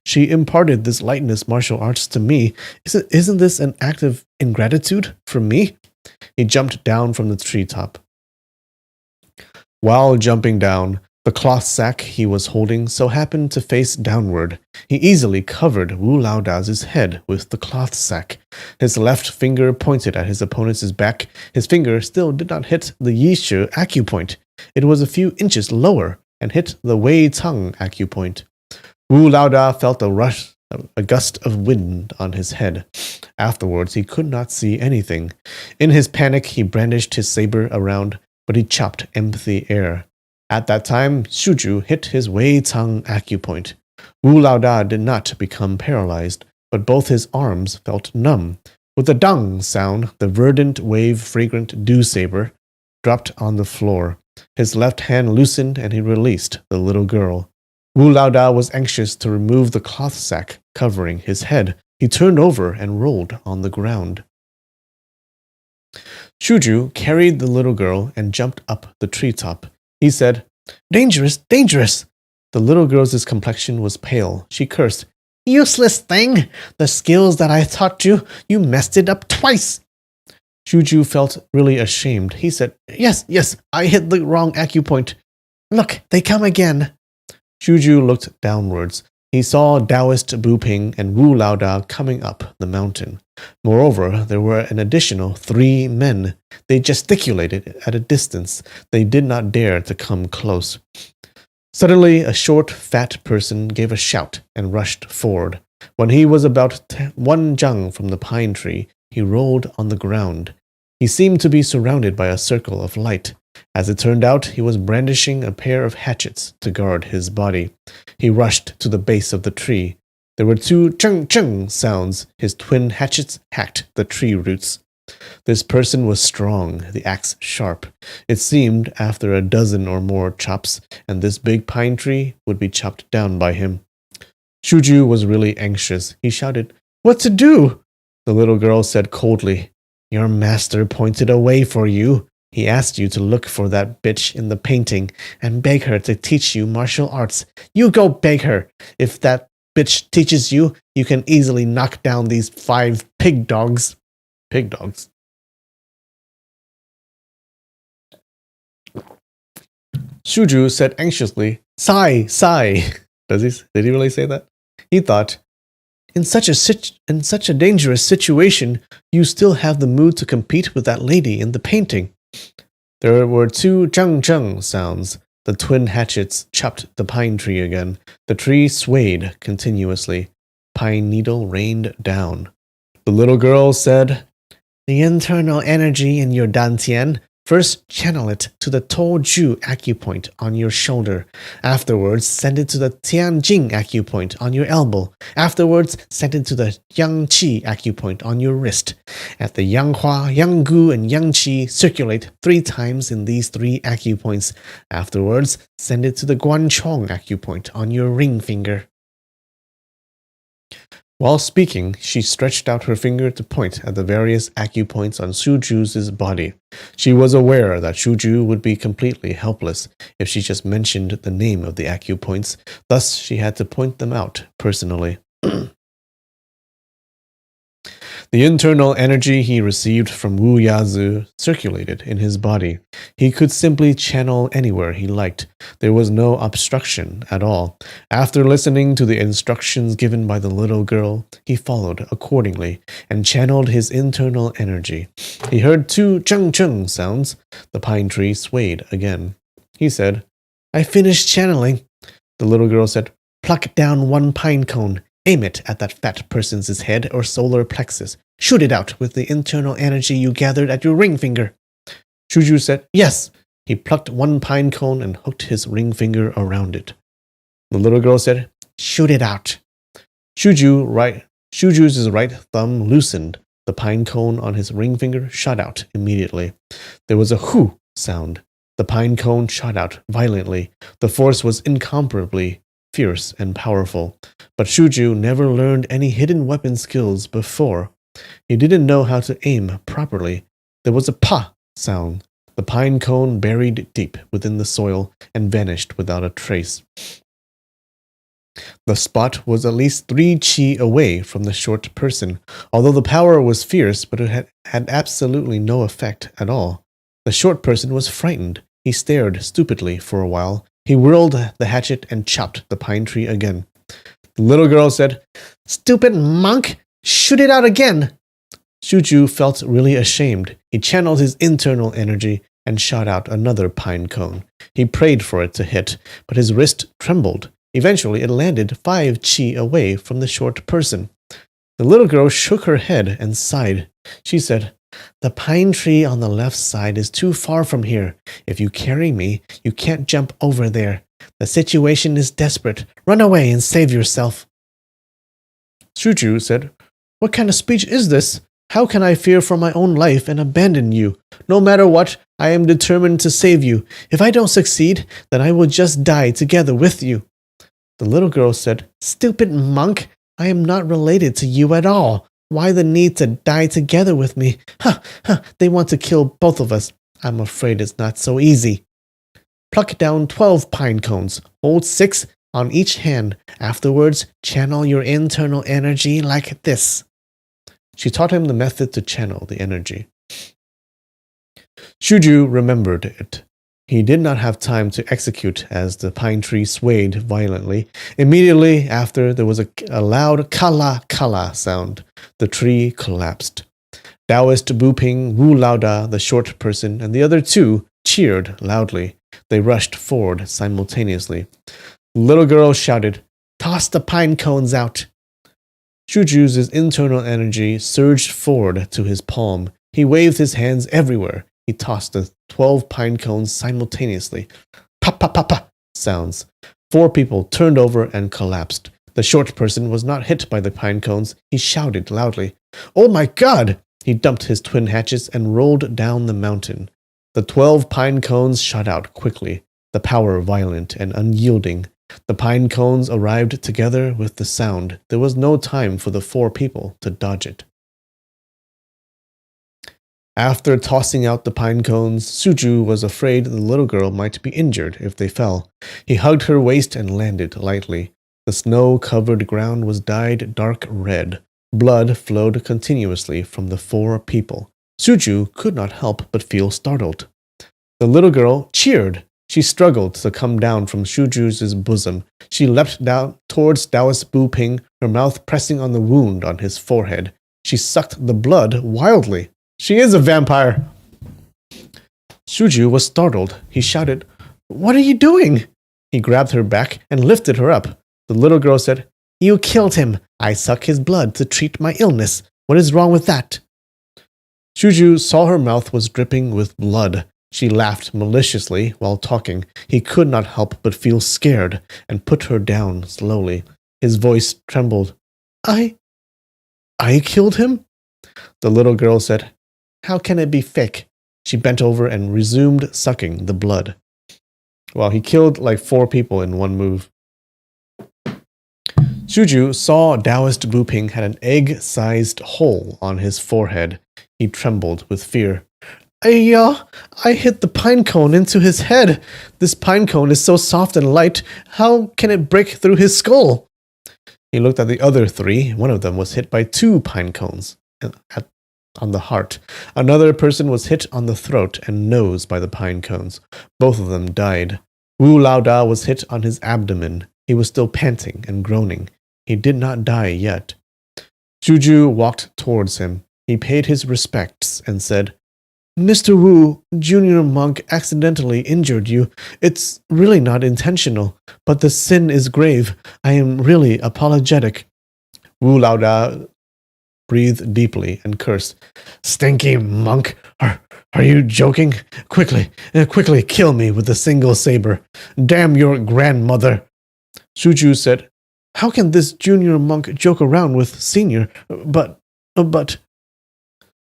S1: She imparted this lightness martial arts to me. Isn't this an act of ingratitude from me?" He jumped down from the treetop. While jumping down, the cloth sack he was holding so happened to face downward. He easily covered Wu Laoda's head with the cloth sack. His left finger pointed at his opponent's back. His finger still did not hit the Yishi acupoint. It was a few inches lower and hit the Wei Tang acupoint. Wu Laoda felt a gust of wind on his head. Afterwards, he could not see anything. In his panic, he brandished his saber around, but he chopped empty air. At that time, Suju hit his Wei Tang acupoint. Wu Laoda did not become paralyzed, but both his arms felt numb. With a dang sound, the verdant wave fragrant dew saber dropped on the floor. His left hand loosened and he released the little girl. Wu Laoda was anxious to remove the cloth sack covering his head. He turned over and rolled on the ground. Shuju carried the little girl and jumped up the treetop. He said, "Dangerous, dangerous!" The little girl's complexion was pale. She cursed, "Useless thing! The skills that I taught you, you messed it up twice!" Shuju felt really ashamed. He said, Yes, I hit the wrong acupoint. Look, they come again." Shuju looked downwards. He saw Taoist Bu Ping and Wu Laodao coming up the mountain. Moreover, there were an additional 3 men. They gesticulated at a distance. They did not dare to come close. Suddenly, a short, fat person gave a shout and rushed forward. When he was about 1 jang from the pine tree, he rolled on the ground. He seemed to be surrounded by a circle of light. As it turned out, he was brandishing a pair of hatchets to guard his body. He rushed to the base of the tree. There were 2 chung-chung sounds. His twin hatchets hacked the tree roots. This person was strong, the axe sharp. It seemed after a dozen or more chops, and this big pine tree would be chopped down by him. Shuju was really anxious. He shouted, "What to do?" The little girl said coldly, "Your master pointed a way for you. He asked you to look for that bitch in the painting and beg her to teach you martial arts. You go beg her. If that bitch teaches you, you can easily knock down these 5 pig dogs." Pig dogs? Shuju said anxiously, "Sigh, sigh." Did he really say that? He thought, In such a dangerous situation, you still have the mood to compete with that lady in the painting." There were 2 chung-chung sounds. The twin hatchets chopped the pine tree again. The tree swayed continuously. Pine needle rained down. The little girl said, "The internal energy in your dantian, first channel it to the Toju acupoint on your shoulder. Afterwards, send it to the Tianjing acupoint on your elbow. Afterwards, send it to the Yangqi acupoint on your wrist. At the Yanghua, Yanggu, and Yangqi, circulate 3 times in these 3 acupoints. Afterwards, send it to the Guanchong acupoint on your ring finger." While speaking, she stretched out her finger to point at the various acupoints on Shuju's body. She was aware that Shuju would be completely helpless if she just mentioned the name of the acupoints, thus she had to point them out personally. The internal energy he received from Wu Yazu circulated in his body. He could simply channel anywhere he liked. There was no obstruction at all. After listening to the instructions given by the little girl, he followed accordingly and channeled his internal energy. He heard 2 chung-chung sounds. The pine tree swayed again. He said, "I finished channeling." The little girl said, "Pluck down 1 pine cone. Aim it at that fat person's head or solar plexus. Shoot it out with the internal energy you gathered at your ring finger." Shuju said, "Yes." He plucked 1 pine cone and hooked his ring finger around it. The little girl said, "Shoot it out." Shuju's right thumb loosened. The pine cone on his ring finger shot out immediately. There was a "hoo" sound. The pine cone shot out violently. The force was incomparably fierce and powerful. But Shuju never learned any hidden weapon skills before. He didn't know how to aim properly. There was a "pa" sound. The pine cone buried deep within the soil and vanished without a trace. The spot was at least 3 chi away from the short person. Although the power was fierce, but it had absolutely no effect at all. The short person was frightened. He stared stupidly for a while. He whirled the hatchet and chopped the pine tree again. The little girl said, "Stupid monk! Shoot it out again!" Shuju felt really ashamed. He channeled his internal energy and shot out another pine cone. He prayed for it to hit, but his wrist trembled. Eventually, it landed 5 chi away from the short person. The little girl shook her head and sighed. She said, "The pine tree on the left side is too far from here. If you carry me, you can't jump over there. The situation is desperate. Run away and save yourself." Shuju said, "What kind of speech is this? How can I fear for my own life and abandon you? No matter what, I am determined to save you. If I don't succeed, then I will just die together with you." The little girl said, "Stupid monk! I am not related to you at all. Why the need to die together with me? They want to kill both of us. I'm afraid it's not so easy. Pluck down 12 pine cones. Hold 6 on each hand. Afterwards, channel your internal energy like this. She taught him the method to channel the energy. Shuju remembered it. He did not have time to execute as the pine tree swayed violently. Immediately after, there was a loud kala kala sound. The tree collapsed. Taoist Buping, Wu Laoda, the short person, and the other two cheered loudly. They rushed forward simultaneously. The little girl shouted, "Toss the pine cones out!" Shuju's internal energy surged forward to his palm. He waved his hands everywhere. He tossed the 12 pine cones simultaneously. Pop, pop, pop, pop sounds. 4 people turned over and collapsed. The short person was not hit by the pine cones. He shouted loudly, "Oh my God!" He dumped his twin hatchets and rolled down the mountain. The 12 pine cones shot out quickly, the power violent and unyielding. The pine cones arrived together with the sound. There was no time for the 4 people to dodge it. After tossing out the pine cones, Suju was afraid the little girl might be injured if they fell. He hugged her waist and landed lightly. The snow-covered ground was dyed dark red. Blood flowed continuously from the 4 people. Suju could not help but feel startled. The little girl cheered. She struggled to come down from Shuju's bosom. She leapt down towards Taoist Buping, her mouth pressing on the wound on his forehead. She sucked the blood wildly. She is a vampire! Shuju was startled. He shouted, "What are you doing?" He grabbed her back and lifted her up. The little girl said, "You killed him. I suck his blood to treat my illness. What is wrong with that?" Shuju saw her mouth was dripping with blood. She laughed maliciously while talking. He could not help but feel scared and put her down slowly. His voice trembled. I killed him?" The little girl said, "How can it be fake?" She bent over and resumed sucking the blood. Well, he killed like 4 people in one move. Shuju saw Taoist Buping had an egg-sized hole on his forehead. He trembled with fear. I hit the pine cone into his head. This pine cone is so soft and light. How can it break through his skull?" He looked at the other 3. One of them was hit by 2 pine cones on the heart. Another person was hit on the throat and nose by the pine cones. Both of them died. Wu Laoda was hit on his abdomen. He was still panting and groaning. He did not die yet. Shuju walked towards him. He paid his respects and said, "Mr. Wu, junior monk accidentally injured you. It's really not intentional, but the sin is grave. I am really apologetic." Wu Laoda breathed deeply and cursed. "Stinky monk! Are you joking? Quickly, kill me with a single saber. Damn your grandmother!" Shuju said, "How can this junior monk joke around with senior? But...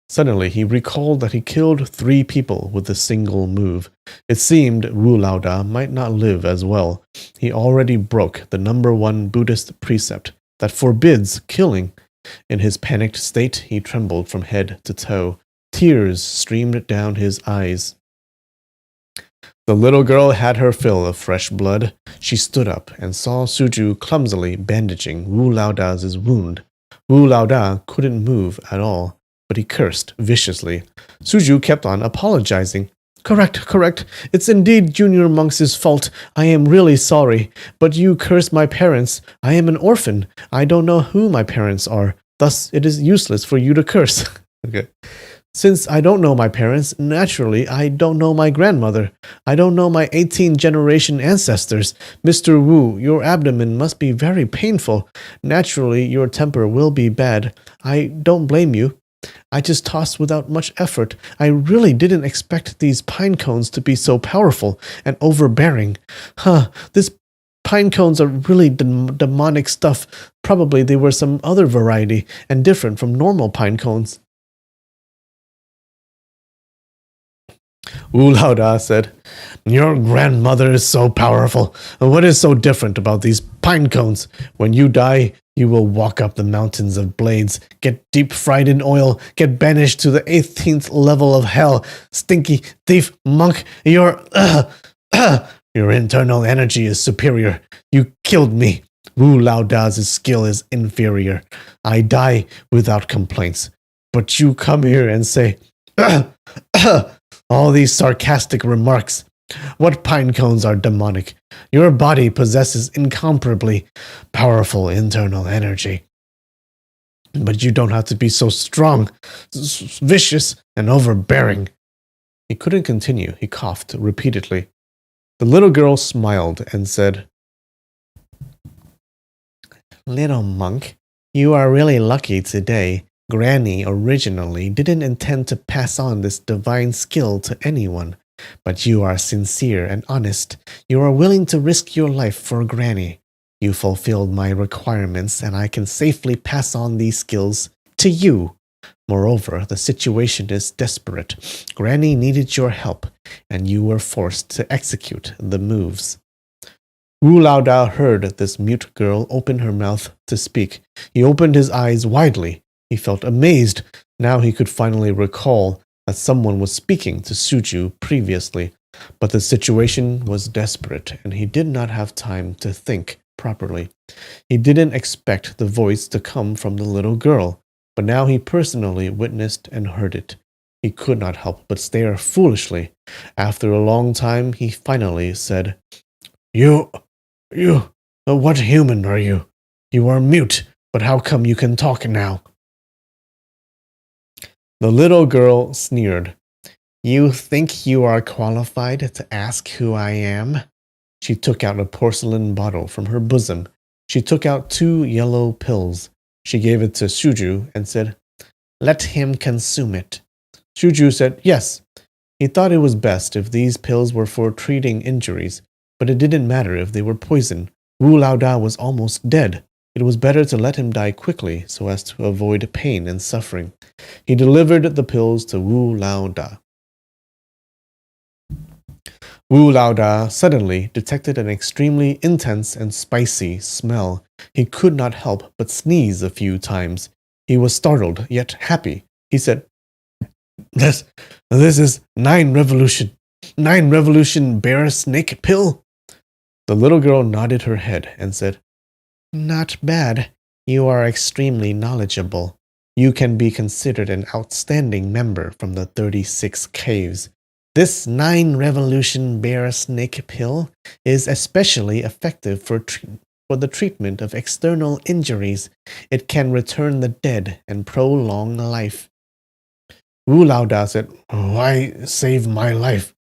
S1: Suddenly, he recalled that he killed 3 people with a single move. It seemed Wu Laoda might not live as well. He already broke the number 1 Buddhist precept that forbids killing. In his panicked state, he trembled from head to toe. Tears streamed down his eyes. The little girl had her fill of fresh blood. She stood up and saw Shuju clumsily bandaging Wu Laoda's wound. Wu Laoda couldn't move at all, but he cursed viciously. Shuju kept on apologizing. Correct. It's indeed Junior Monk's fault. I am really sorry. But you cursed my parents. I am an orphan. I don't know who my parents are. Thus, it is useless for you to curse." Okay. "Since I don't know my parents, naturally, I don't know my grandmother. I don't know my 18th-generation ancestors. Mr. Wu, your abdomen must be very painful. Naturally, your temper will be bad. I don't blame you. I just tossed without much effort. I really didn't expect these pine cones to be so powerful and overbearing. This pine cones are really demonic stuff. Probably they were some other variety and different from normal pine cones." Wu Laoda said, "Your grandmother is so powerful. What is so different about these pine cones? When you die, You will walk up the mountains of blades, get deep fried in oil, get banished to the 18th level of hell. Stinky thief monk, your internal energy is superior. You killed me. Wu Lao Da's skill is inferior. I die without complaints. But you come here and say, all these sarcastic remarks. What pine cones are demonic? Your body possesses incomparably powerful internal energy. But you don't have to be so strong, vicious, and overbearing. He couldn't continue. He coughed repeatedly. The little girl smiled and said, Little monk, you are really lucky today. Granny originally didn't intend to pass on this divine skill to anyone. But you are sincere and honest. You are willing to risk your life for Granny. You fulfilled my requirements, and I can safely pass on these skills to you. Moreover, the situation is desperate. Granny needed your help, and you were forced to execute the moves. Wu Laodao heard this mute girl open her mouth to speak. He opened his eyes widely. He felt amazed. Now he could finally recall that someone was speaking to Suju previously, but the situation was desperate, and he did not have time to think properly. He didn't expect the voice to come from the little girl, but now he personally witnessed and heard it. He could not help but stare foolishly. After a long time, he finally said, What human are you? You are mute, but how come you can talk now? The little girl sneered. You think you are qualified to ask who I am? She took out a porcelain bottle from her bosom. She took out 2 yellow pills. She gave it to Suju and said, Let him consume it. Suju said yes. He thought it was best if these pills were for treating injuries, but it didn't matter if they were poison. Wu Laodao was almost dead. It was better to let him die quickly so as to avoid pain and suffering. He delivered the pills to Wu Laodao. Wu Laodao suddenly detected an extremely intense and spicy smell. He could not help but sneeze a few times. He was startled, yet happy. He said, This is 9 revolution bear snake pill? The little girl nodded her head and said, Not bad. You are extremely knowledgeable. You can be considered an outstanding member from the 36 caves. This 9 revolution bear snake pill is especially effective for the treatment of external injuries. It can return the dead and prolong life. Wu Laodao said, Why save my life?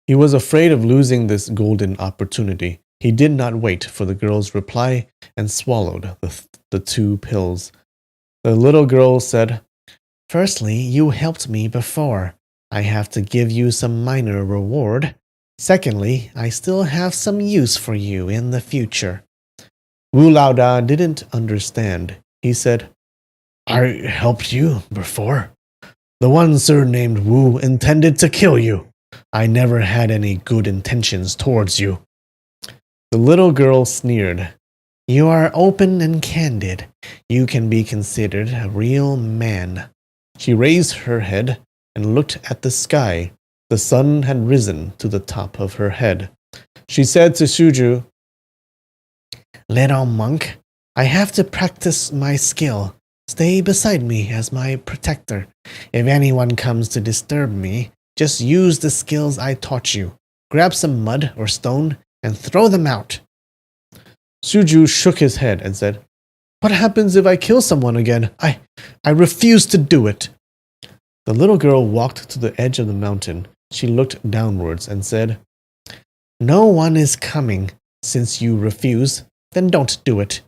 S1: He was afraid of losing this golden opportunity. He did not wait for the girl's reply and swallowed the 2 pills. The little girl said, Firstly, you helped me before. I have to give you some minor reward. Secondly, I still have some use for you in the future. Wu Laodao didn't understand. He said, I helped you before. The one surnamed Wu intended to kill you. I never had any good intentions towards you. The little girl sneered. You are open and candid. You can be considered a real man. She raised her head and looked at the sky. The sun had risen to the top of her head. She said to Suju, Little monk, I have to practice my skill. Stay beside me as my protector. If anyone comes to disturb me, just use the skills I taught you. Grab some mud or stone and throw them out. Suju shook his head and said, What happens if I kill someone again? I refuse to do it. The little girl walked to the edge of the mountain. She looked downwards and said, No one is coming. Since you refuse, then don't do it.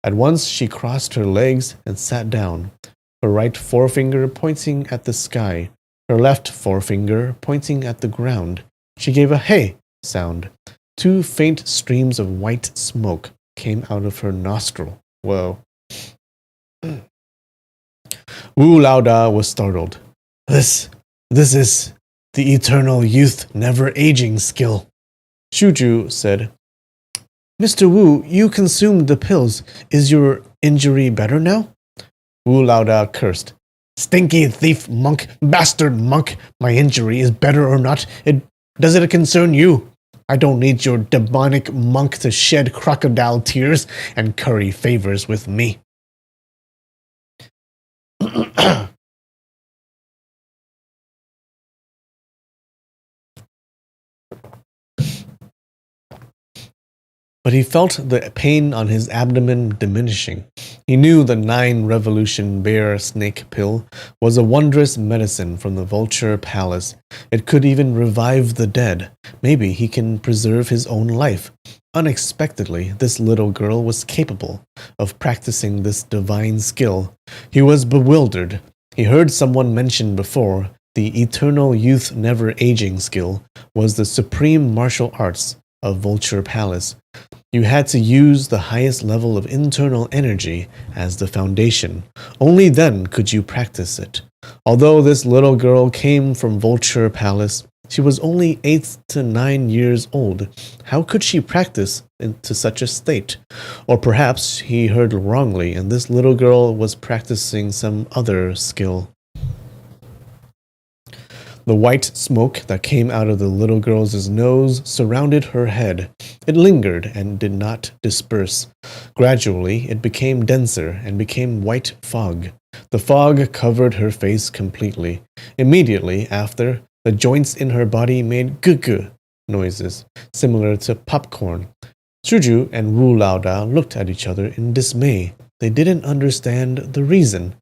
S1: At once she crossed her legs and sat down, her right forefinger pointing at the sky, her left forefinger pointing at the ground. She gave a hey sound. 2 faint streams of white smoke came out of her nostril. Whoa. Wu Laodao was startled. This is the eternal youth never aging skill. Suju said, Mr. Wu, you consumed the pills. Is your injury better now? Wu Laoda cursed. Stinky thief monk, bastard monk, my injury is better or not, does it concern you? I don't need your demonic monk to shed crocodile tears and curry favors with me. But he felt the pain on his abdomen diminishing. He knew the 9-revolution bear snake pill was a wondrous medicine from the Vulture Palace. It could even revive the dead. Maybe he can preserve his own life. Unexpectedly, this little girl was capable of practicing this divine skill. He was bewildered. He heard someone mention before the eternal youth never aging skill was the supreme martial arts of Vulture Palace. You had to use the highest level of internal energy as the foundation. Only then could you practice it. Although this little girl came from Vulture Palace, she was only 8 to 9 years old. How could she practice into such a state? Or perhaps he heard wrongly and this little girl was practicing some other skill. The white smoke that came out of the little girl's nose surrounded her head. It lingered and did not disperse. Gradually, it became denser and became white fog. The fog covered her face completely. Immediately after, the joints in her body made gu-gu noises, similar to popcorn. Shuju and Wu Laoda looked at each other in dismay. They didn't understand the reason.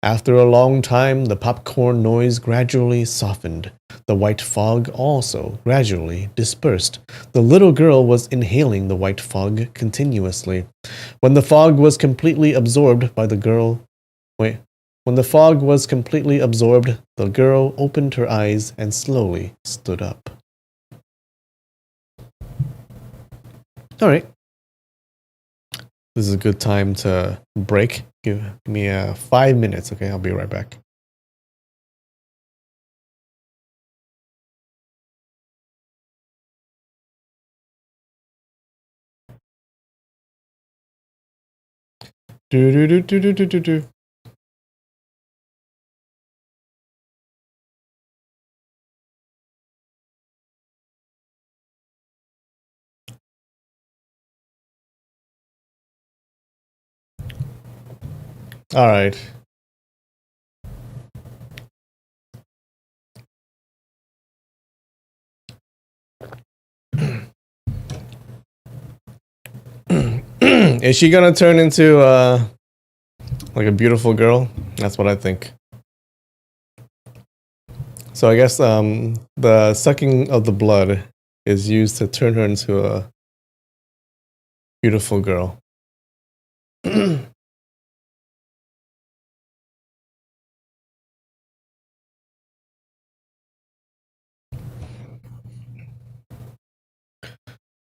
S1: After a long time, the popcorn noise gradually softened. The white fog also gradually dispersed. The little girl was inhaling the white fog continuously. When the fog was completely absorbed by the girl... When the fog was completely absorbed, the girl opened her eyes and slowly stood up. Alright. This is a good time to break. Give me 5 minutes, okay? I'll be right back. Do. All right. Is she gonna turn into like a beautiful girl? That's what I think. So I guess the sucking of the blood is used to turn her into a beautiful girl.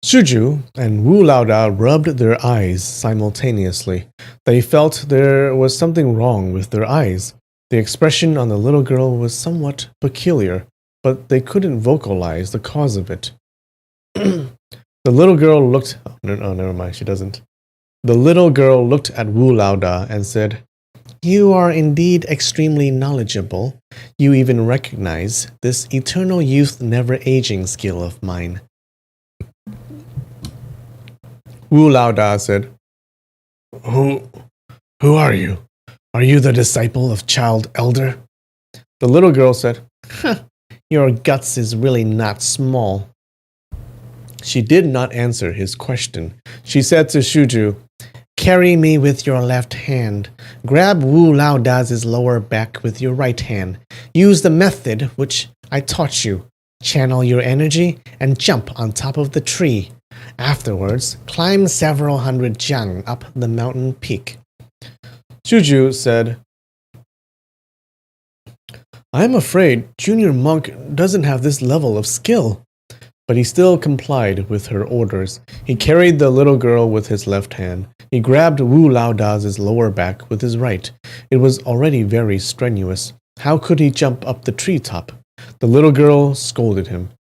S1: Shuju and Wu Laoda rubbed their eyes simultaneously. They felt there was something wrong with their eyes. The expression on the little girl was somewhat peculiar, but they couldn't vocalize the cause of it. The little girl looked... Oh, never mind, she doesn't. The little girl looked at Wu Laoda and said, "You are indeed extremely knowledgeable. You even recognize this eternal youth never aging skill of mine." Wu Laoda said, Who are you? Are you the disciple of Child Elder? The little girl said, Your guts is really not small. She did not answer his question. She said to Shuju, "Carry me with your left hand. Grab Wu Laoda's lower back with your right hand. Use the method which I taught you. Channel your energy and jump on top of the tree. Afterwards, climb several hundred jiang up the mountain peak." Shuju said, "I am afraid Junior Monk doesn't have this level of skill." But he still complied with her orders. He carried the little girl with his left hand. He grabbed Wu Laoda's lower back with his right. It was already very strenuous. How could he jump up the treetop? The little girl scolded him.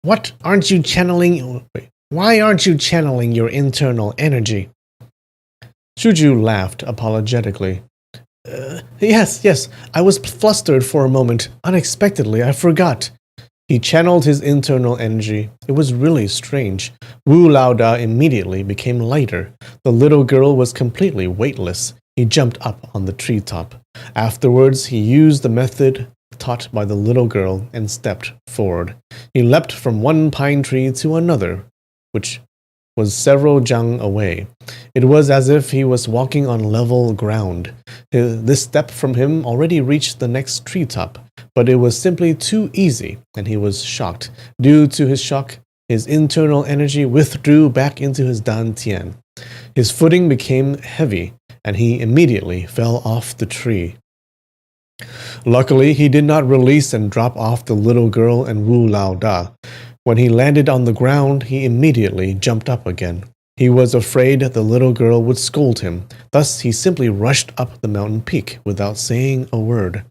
S1: What, aren't you channeling... Why aren't you channeling your internal energy? Shuju laughed apologetically. Yes, I was flustered for a moment. Unexpectedly, I forgot. He channeled his internal energy. It was really strange. Wu Laoda immediately became lighter. The little girl was completely weightless. He jumped up on the treetop. Afterwards, he used the method taught by the little girl and stepped forward. He leapt from one pine tree to another, which was several jang away. It was as if he was walking on level ground. This step from him already reached the next treetop, but it was simply too easy, and he was shocked. Due to his shock, his internal energy withdrew back into his dantian. His footing became heavy, and he immediately fell off the tree. Luckily, he did not release and drop off the little girl and Wu Lao Da. When he landed on the ground, he immediately jumped up again. He was afraid the little girl would scold him. Thus, he simply rushed up the mountain peak without saying a word.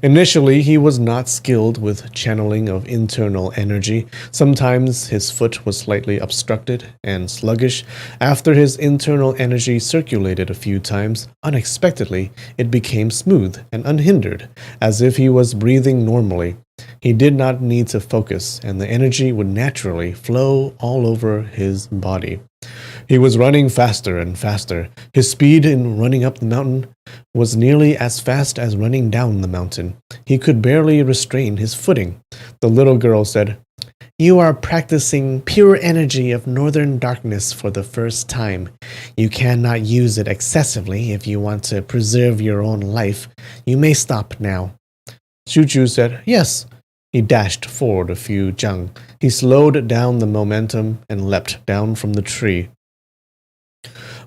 S1: Initially, he was not skilled with channeling of internal energy. Sometimes his foot was slightly obstructed and sluggish. After his internal energy circulated a few times, unexpectedly, it became smooth and unhindered, as if he was breathing normally. He did not need to focus, and the energy would naturally flow all over his body. He was running faster and faster. His speed in running up the mountain was nearly as fast as running down the mountain. He could barely restrain his footing. The little girl said, "You are practicing pure energy of northern darkness for the first time. You cannot use it excessively if you want to preserve your own life. You may stop now." Shuju said, "Yes." He dashed forward a few jang. He slowed down the momentum and leapt down from the tree.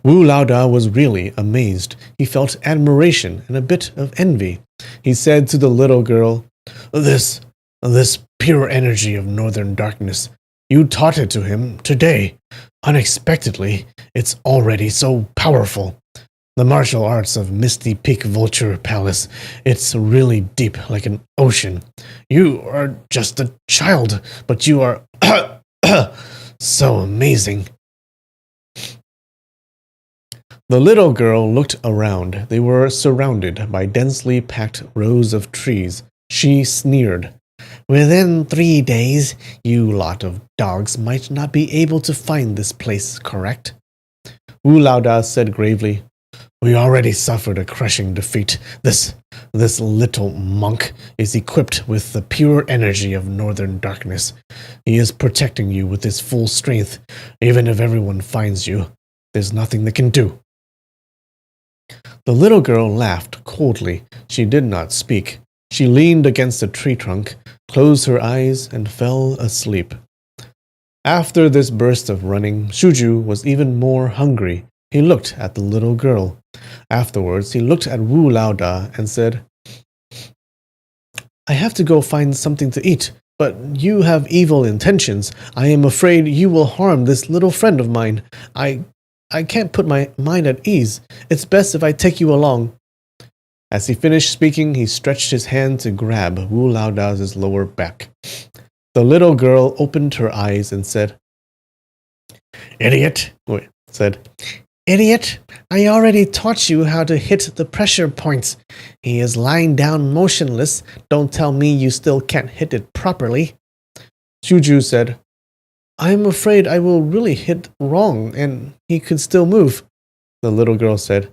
S1: Wu Laoda was really amazed. He felt admiration and a bit of envy. He said to the little girl, This pure energy of northern darkness, you taught it to him today. Unexpectedly, it's already so powerful. The martial arts of Misty Peak Vulture Palace, it's really deep like an ocean. You are just a child, but you are so amazing." The little girl looked around. They were surrounded by densely packed rows of trees. She sneered. "Within 3 days, you lot of dogs might not be able to find this place, correct?" Wu Laoda said gravely, "We already suffered a crushing defeat. This little monk is equipped with the pure energy of northern darkness. He is protecting you with his full strength. Even if everyone finds you, there's nothing they can do." The little girl laughed coldly. She did not speak. She leaned against a tree trunk, closed her eyes, and fell asleep. After this burst of running, Shuju was even more hungry. He looked at the little girl. Afterwards, he looked at Wu Laoda and said, "I have to go find something to eat, but you have evil intentions. I am afraid you will harm this little friend of mine. I can't put my mind at ease. It's best if I take you along." As he finished speaking, he stretched his hand to grab Wu Laoda's lower back. The little girl opened her eyes and said, "Idiot," "Idiot, I already taught you how to hit the pressure points. He is lying down motionless. Don't tell me you still can't hit it properly." Shuju said, "I'm afraid I will really hit wrong, and he could still move." The little girl said,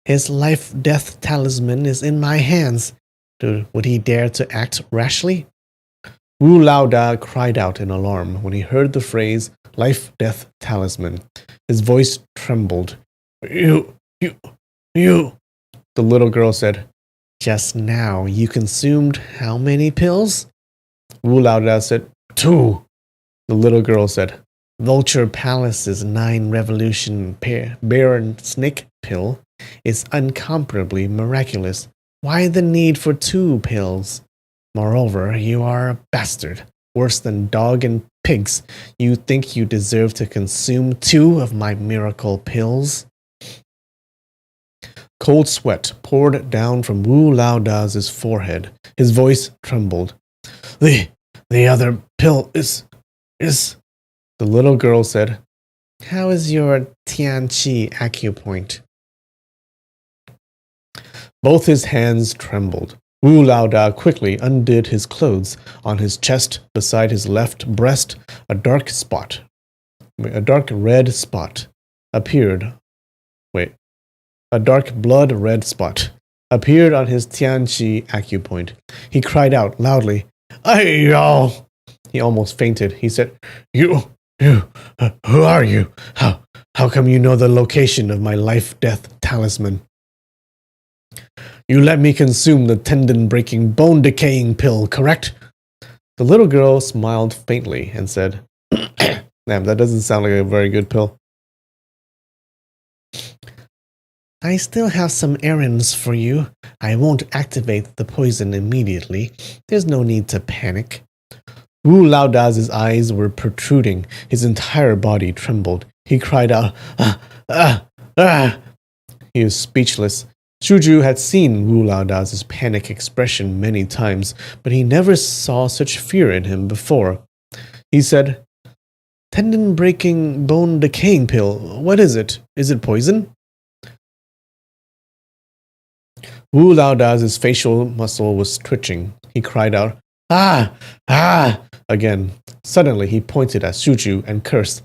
S1: "His life-death talisman is in my hands. Would he dare to act rashly?" Wu Laoda cried out in alarm when he heard the phrase life-death talisman. His voice trembled. You. The little girl said, "Just now you consumed how many pills?" Wu Laoda said, 2. The little girl said, "Vulture Palace's 9 revolution Baron Snake pill is incomparably miraculous. Why the need for 2 pills? Moreover, you are a bastard, worse than dog and pigs. You think you deserve to consume 2 of my miracle pills?" Cold sweat poured down from Wu Laoda's forehead. His voice trembled. The other pill is The little girl said, "How is your Tianqi acupoint?" Both his hands trembled. Wu Laoda quickly undid his clothes. On his chest, beside his left breast, a dark red spot appeared. A dark blood red spot appeared on his Tianqi acupoint. He cried out loudly, "Ayo!" He almost fainted. He said, You, who are you? How come you know the location of my life-death talisman? You let me consume the tendon-breaking, bone-decaying pill, correct? The little girl smiled faintly and said, Damn, that doesn't sound like a very good pill. I still have some errands for you. I won't activate the poison immediately. There's no need to panic. Wu Laoda's eyes were protruding. His entire body trembled. He cried out, "Ah! Ah! Ah!" He was speechless. Shuju had seen Wu Laoda's panic expression many times, but he never saw such fear in him before. He said, "Tendon-breaking, bone-decaying pill. What is it? Is it poison?" Wu Laoda's facial muscle was twitching. He cried out, "Ah! Ah!" again. Suddenly he pointed at Shuju and cursed,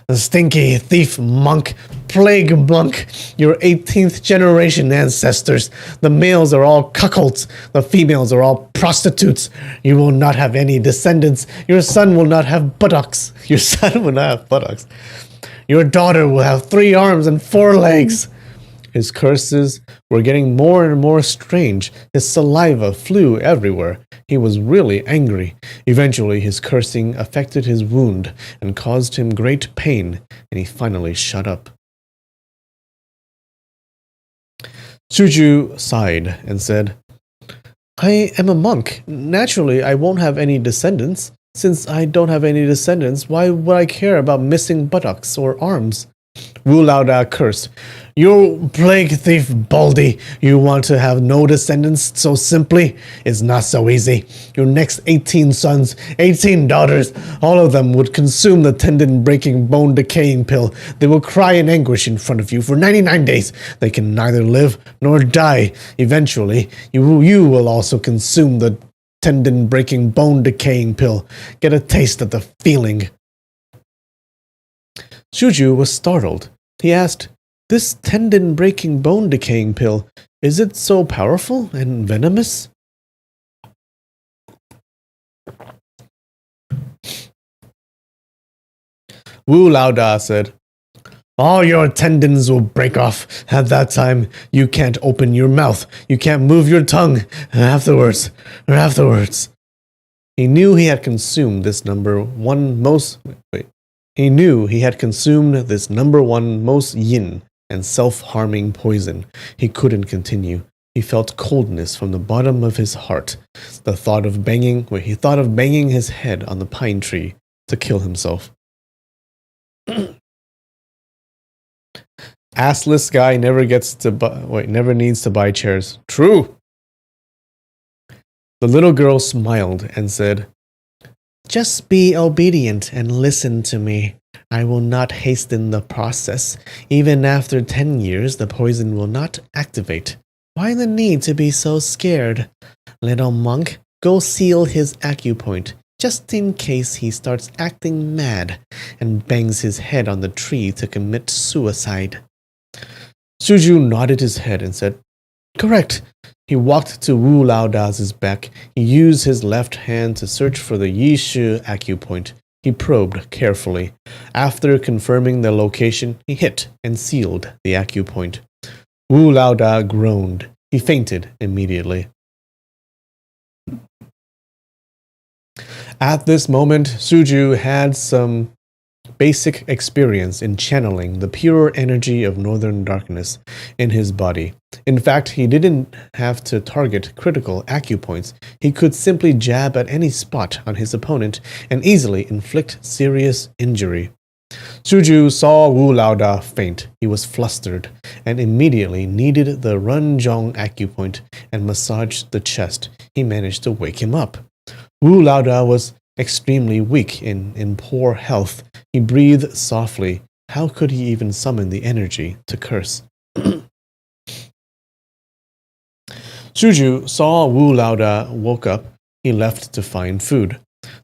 S1: "The stinky thief monk, plague monk, your 18th generation ancestors. The males are all cuckolds, the females are all prostitutes. You will not have any descendants. Your son will not have buttocks. Your son will not have buttocks. Your daughter will have 3 arms and 4 legs." His curses were getting more and more strange. His saliva flew everywhere. He was really angry. Eventually, his cursing affected his wound and caused him great pain, and he finally shut up. Shuju sighed and said, "I am a monk. Naturally, I won't have any descendants. Since I don't have any descendants, why would I care about missing buttocks or arms?" Wu Laoda cursed, "You plague thief Baldy, you want to have no descendants so simply? It's not so easy. Your next 18 sons, 18 daughters, all of them would consume the tendon-breaking, bone-decaying pill. They will cry in anguish in front of you for 99 days. They can neither live nor die. Eventually, you will also consume the tendon-breaking, bone-decaying pill. Get a taste of the feeling." Shuju was startled. He asked, "This tendon-breaking, bone-decaying pill, is it so powerful and venomous?" Wu Laoda said, "All your tendons will break off. At that time, you can't open your mouth. You can't move your tongue. Afterwards. He knew he had consumed this number one most yin and self-harming poison. He couldn't continue. He felt coldness from the bottom of his heart. He thought of banging his head on the pine tree to kill himself. Assless guy never needs to buy chairs. True. The little girl smiled and said, "Just be obedient and listen to me. I will not hasten the process. Even after 10 years, the poison will not activate. Why the need to be so scared? Little monk, go seal his acupoint, just in case he starts acting mad and bangs his head on the tree to commit suicide." Shuju nodded his head and said, "Correct." He walked to Wu Laoda's back. He used his left hand to search for the Yishu acupoint. He probed carefully. After confirming the location, he hit and sealed the acupoint. Wu Laoda groaned. He fainted immediately. At this moment, Shuju had some basic experience in channeling the pure energy of northern darkness in his body. In fact, he didn't have to target critical acupoints. He could simply jab at any spot on his opponent and easily inflict serious injury. Shuju saw Wu Laoda faint. He was flustered and immediately needed the Runjong acupoint and massaged the chest. He managed to wake him up. Wu Laoda was extremely weak in poor health. He breathed softly. How could he even summon the energy to curse? Suju saw Wu Laoda woke up. He left to find food.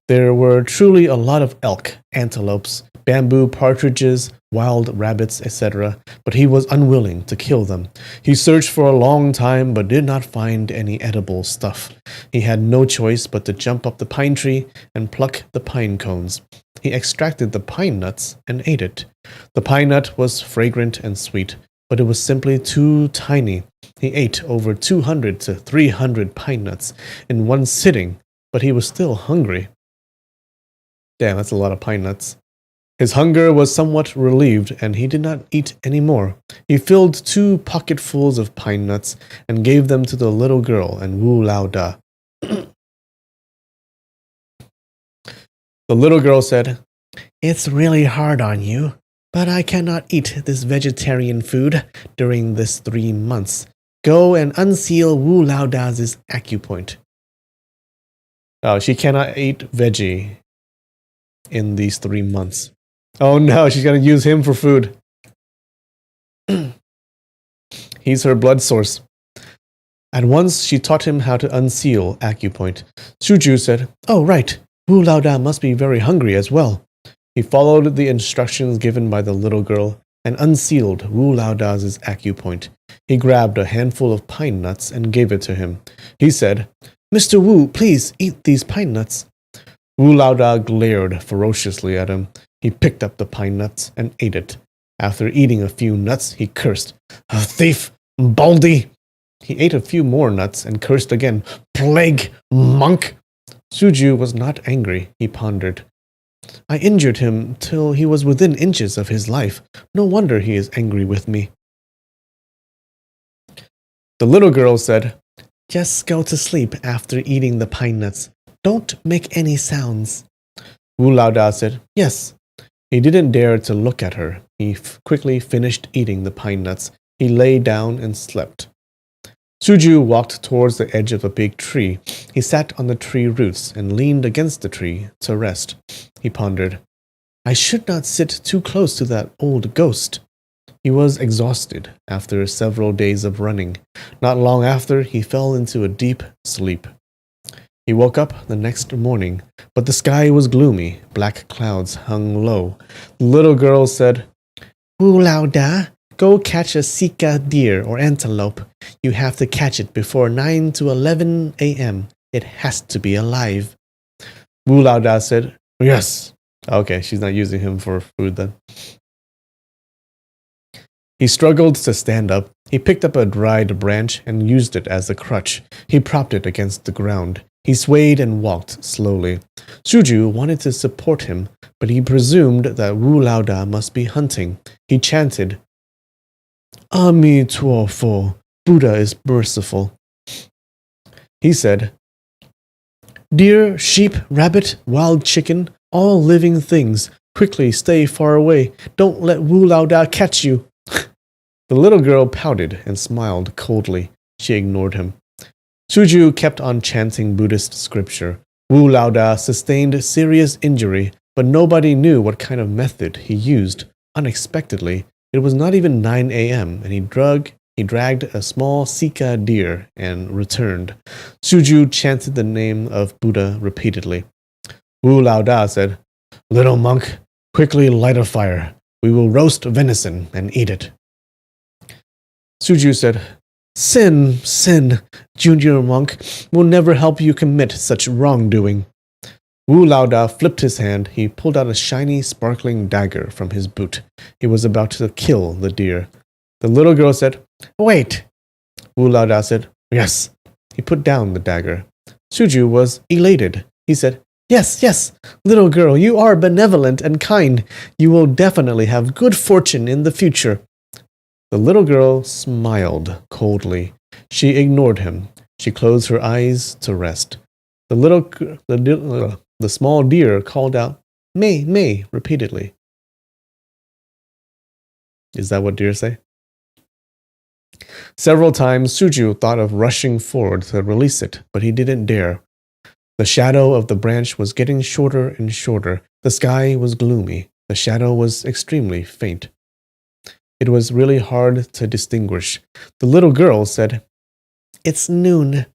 S1: There were truly a lot of elk, antelopes, bamboo partridges, wild rabbits, etc., but he was unwilling to kill them. He searched for a long time but did not find any edible stuff. He had no choice but to jump up the pine tree and pluck the pine cones. He extracted the pine nuts and ate it. The pine nut was fragrant and sweet, but it was simply too tiny. He ate over 200 to 300 pine nuts in one sitting, but he was still hungry. Damn, that's a lot of pine nuts. His hunger was somewhat relieved, and he did not eat any more. He filled 2 pocketfuls of pine nuts and gave them to the little girl and Wu Laoda. The little girl said, "It's really hard on you, but I cannot eat this vegetarian food during this 3 months. Go and unseal Wu Laoda's acupoint." Oh, she cannot eat veggie in these 3 months. Oh no, she's going to use him for food. He's her blood source. At once, she taught him how to unseal acupoint. Suju said, "Oh, right. Wu Laoda must be very hungry as well." He followed the instructions given by the little girl and unsealed Wu Laoda's acupoint. He grabbed a handful of pine nuts and gave it to him. He said, "Mr. Wu, please eat these pine nuts." Wu Laoda glared ferociously at him. He picked up the pine nuts and ate it. After eating a few nuts, he cursed, "A thief! Baldy!" He ate a few more nuts and cursed again, "Plague! Monk!" Suju was not angry. He pondered. "I injured him till he was within inches of his life. No wonder he is angry with me." The little girl said, "Just go to sleep after eating the pine nuts. Don't make any sounds." Wu Laoda said, "Yes." He didn't dare to look at her. He quickly finished eating the pine nuts. He lay down and slept. Suju walked towards the edge of a big tree. He sat on the tree roots and leaned against the tree to rest. He pondered, "I should not sit too close to that old ghost." He was exhausted after several days of running. Not long after, he fell into a deep sleep. He woke up the next morning, but the sky was gloomy. Black clouds hung low. The little girl said, "Wu Laoda, go catch a sika deer or antelope. You have to catch it before 9 to 11 a.m. It has to be alive." Wu Laoda said, "Yes." Okay, she's not using him for food then. He struggled to stand up. He picked up a dried branch and used it as a crutch. He propped it against the ground. He swayed and walked slowly. Suju wanted to support him, but he presumed that Wu Laoda must be hunting. He chanted, "Ami Tuofo, Buddha is merciful." He said, "Deer, sheep, rabbit, wild chicken, all living things, quickly stay far away. Don't let Wu Laoda catch you." The little girl pouted and smiled coldly. She ignored him. Suju kept on chanting Buddhist scripture. Wu Laoda sustained serious injury, but nobody knew what kind of method he used. Unexpectedly, it was not even 9 a.m., and he dragged a small sika deer and returned. Suju chanted the name of Buddha repeatedly. Wu Laoda said, "Little monk, quickly light a fire. We will roast venison and eat it." Suju said, "Sin, sin, junior monk, will never help you commit such wrongdoing." Wu Laoda flipped his hand. He pulled out a shiny, sparkling dagger from his boot. He was about to kill the deer. The little girl said, "Wait." Wu Laoda said, "Yes." He put down the dagger. Suju was elated. He said, "Yes, yes, little girl, you are benevolent and kind. You will definitely have good fortune in the future." The little girl smiled coldly. She ignored him. She closed her eyes to rest. The small deer called out, "May, may," repeatedly. Is that what deer say? Several times, Suju thought of rushing forward to release it, but he didn't dare. The shadow of the branch was getting shorter and shorter. The sky was gloomy. The shadow was extremely faint. It was really hard to distinguish. The little girl said, "It's noon."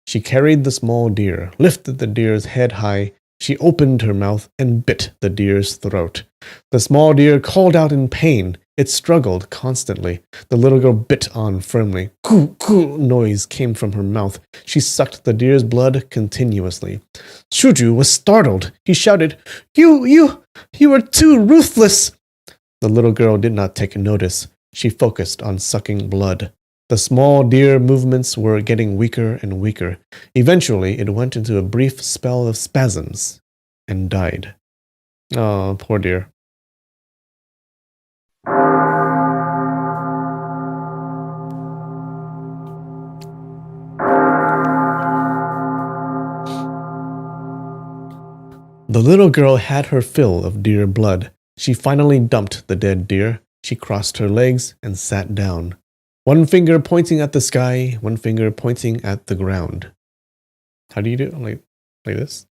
S1: She carried the small deer, lifted the deer's head high. She opened her mouth and bit the deer's throat. The small deer called out in pain. It struggled constantly. The little girl bit on firmly. Coo, coo noise came from her mouth. She sucked the deer's blood continuously. Shuju was startled. He shouted, You are too ruthless!" The little girl did not take notice. She focused on sucking blood. The small deer movements were getting weaker and weaker. Eventually, it went into a brief spell of spasms and died. Oh, poor deer. The little girl had her fill of deer blood. She finally dumped the dead deer. She crossed her legs and sat down. One finger pointing at the sky, one finger pointing at the ground. How do you do it? Like this?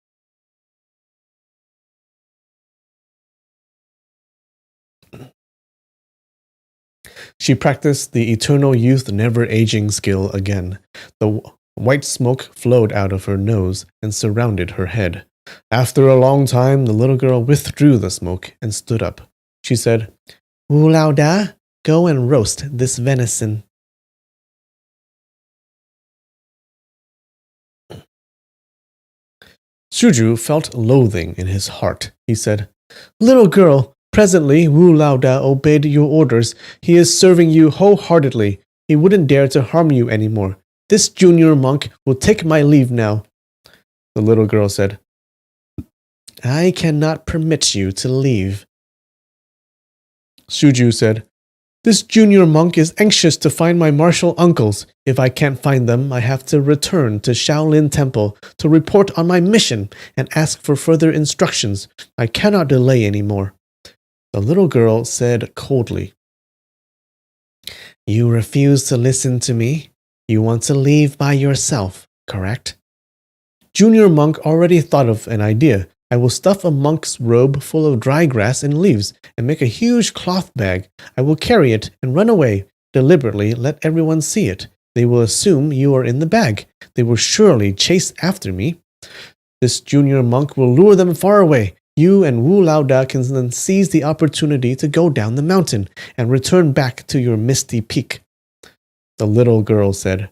S1: She practiced the eternal youth never aging skill again. The white smoke flowed out of her nose and surrounded her head. After a long time, the little girl withdrew the smoke and stood up. She said, "Wu Lao Da, go and roast this venison." Shuju felt loathing in his heart. He said, "Little girl, presently Wu Lao Da obeyed your orders. He is serving you wholeheartedly. He wouldn't dare to harm you anymore. This junior monk will take my leave now." The little girl said, "I cannot permit you to leave." Shuju said, "This junior monk is anxious to find my martial uncles. If I can't find them, I have to return to Shaolin Temple to report on my mission and ask for further instructions. I cannot delay anymore." The little girl said coldly, "You refuse to listen to me? You want to leave by yourself, correct?" Junior monk already thought of an idea. "I will stuff a monk's robe full of dry grass and leaves and make a huge cloth bag. I will carry it and run away. Deliberately let everyone see it. They will assume you are in the bag. They will surely chase after me. This junior monk will lure them far away. You and Wu Lao Da can then seize the opportunity to go down the mountain and return back to your misty peak." The little girl said,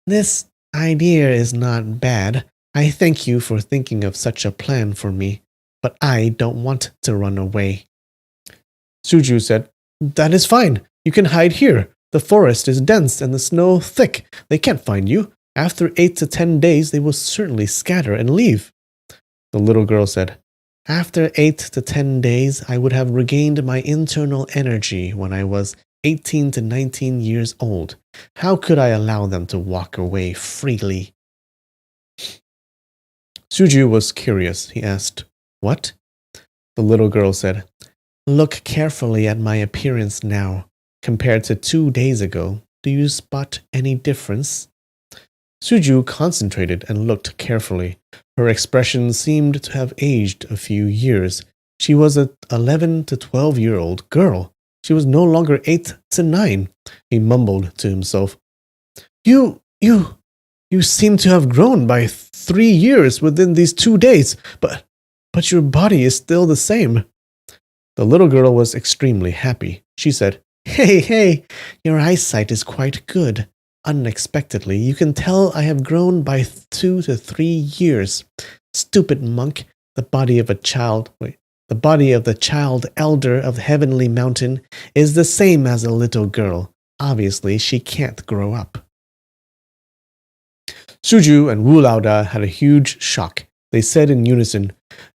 S1: "This idea is not bad. I thank you for thinking of such a plan for me, but I don't want to run away." Shuju said, "That is fine. You can hide here. The forest is dense and the snow thick. They can't find you. After 8 to 10 days, they will certainly scatter and leave." The little girl said, "After 8 to 10 days, I would have regained my internal energy when I was 18 to 19 years old. How could I allow them to walk away freely?" Shuju was curious. He asked, "What?" The little girl said, "Look carefully at my appearance now. Compared to 2 days ago, do you spot any difference?" Shuju concentrated and looked carefully. Her expression seemed to have aged a few years. She was an 11 to 12-year-old girl. She was no longer 8 to 9. He mumbled to himself, You seem to have grown by 3 years within these 2 days, but your body is still the same." The little girl was extremely happy. She said, Hey, your eyesight is quite good. Unexpectedly, you can tell I have grown by 2 to 3 years. Stupid monk, the body of the child elder of Heavenly Mountain is the same as a little girl. Obviously, she can't grow up." Shuju and Wu Lao Da had a huge shock. They said in unison,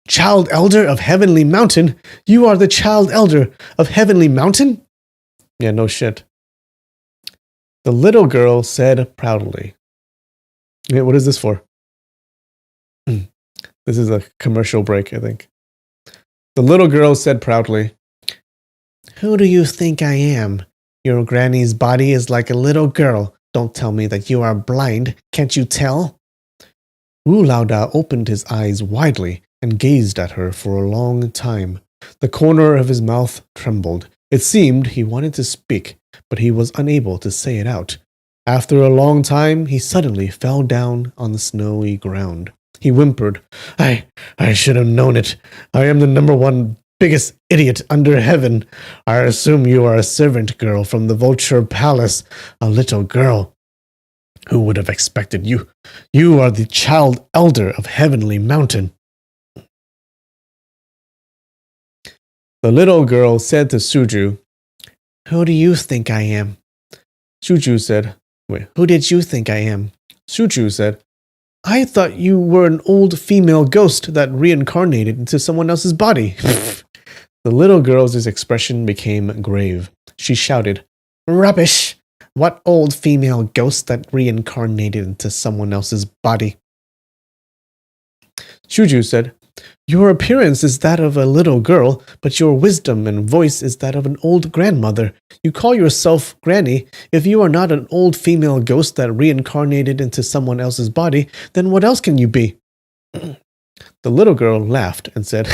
S1: "Child elder of Heavenly Mountain? You are the child elder of Heavenly Mountain?" Yeah, no shit. The little girl said proudly. Yeah, what is this for? This is a commercial break, I think. The little girl said proudly, "Who do you think I am? Your granny's body is like a little girl. Don't tell me that you are blind. Can't you tell?" Wu Lao Da opened his eyes widely and gazed at her for a long time. The corner of his mouth trembled. It seemed he wanted to speak, but he was unable to say it out. After a long time, he suddenly fell down on the snowy ground. He whimpered, I should have known it. I am the number one biggest idiot under heaven. I assume you are a servant girl from the Vulture Palace, a little girl. Who would have expected you? You are the child elder of Heavenly Mountain. The little girl said to Suju, Who do you think I am? Suju said, Wait, who did you think I am? Suju said, I thought you were an old female ghost that reincarnated into someone else's body. The little girl's expression became grave. She shouted, Rubbish! What old female ghost that reincarnated into someone else's body? Suju said, Your appearance is that of a little girl, but your wisdom and voice is that of an old grandmother. You call yourself Granny. If you are not an old female ghost that reincarnated into someone else's body, then what else can you be? The little girl laughed and said,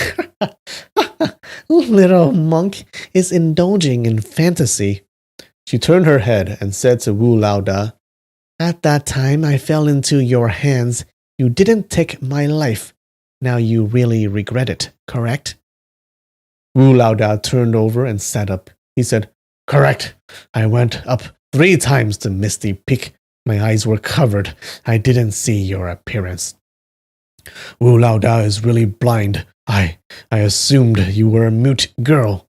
S1: Little monk is indulging in fantasy. She turned her head and said to Wu Laoda, At that time I fell into your hands. You didn't take my life. Now you really regret it, correct? Wu Laoda turned over and sat up. He said, Correct. I went up 3 times to Misty Peak. My eyes were covered. I didn't see your appearance. Wu Laoda is really blind. I assumed you were a mute girl.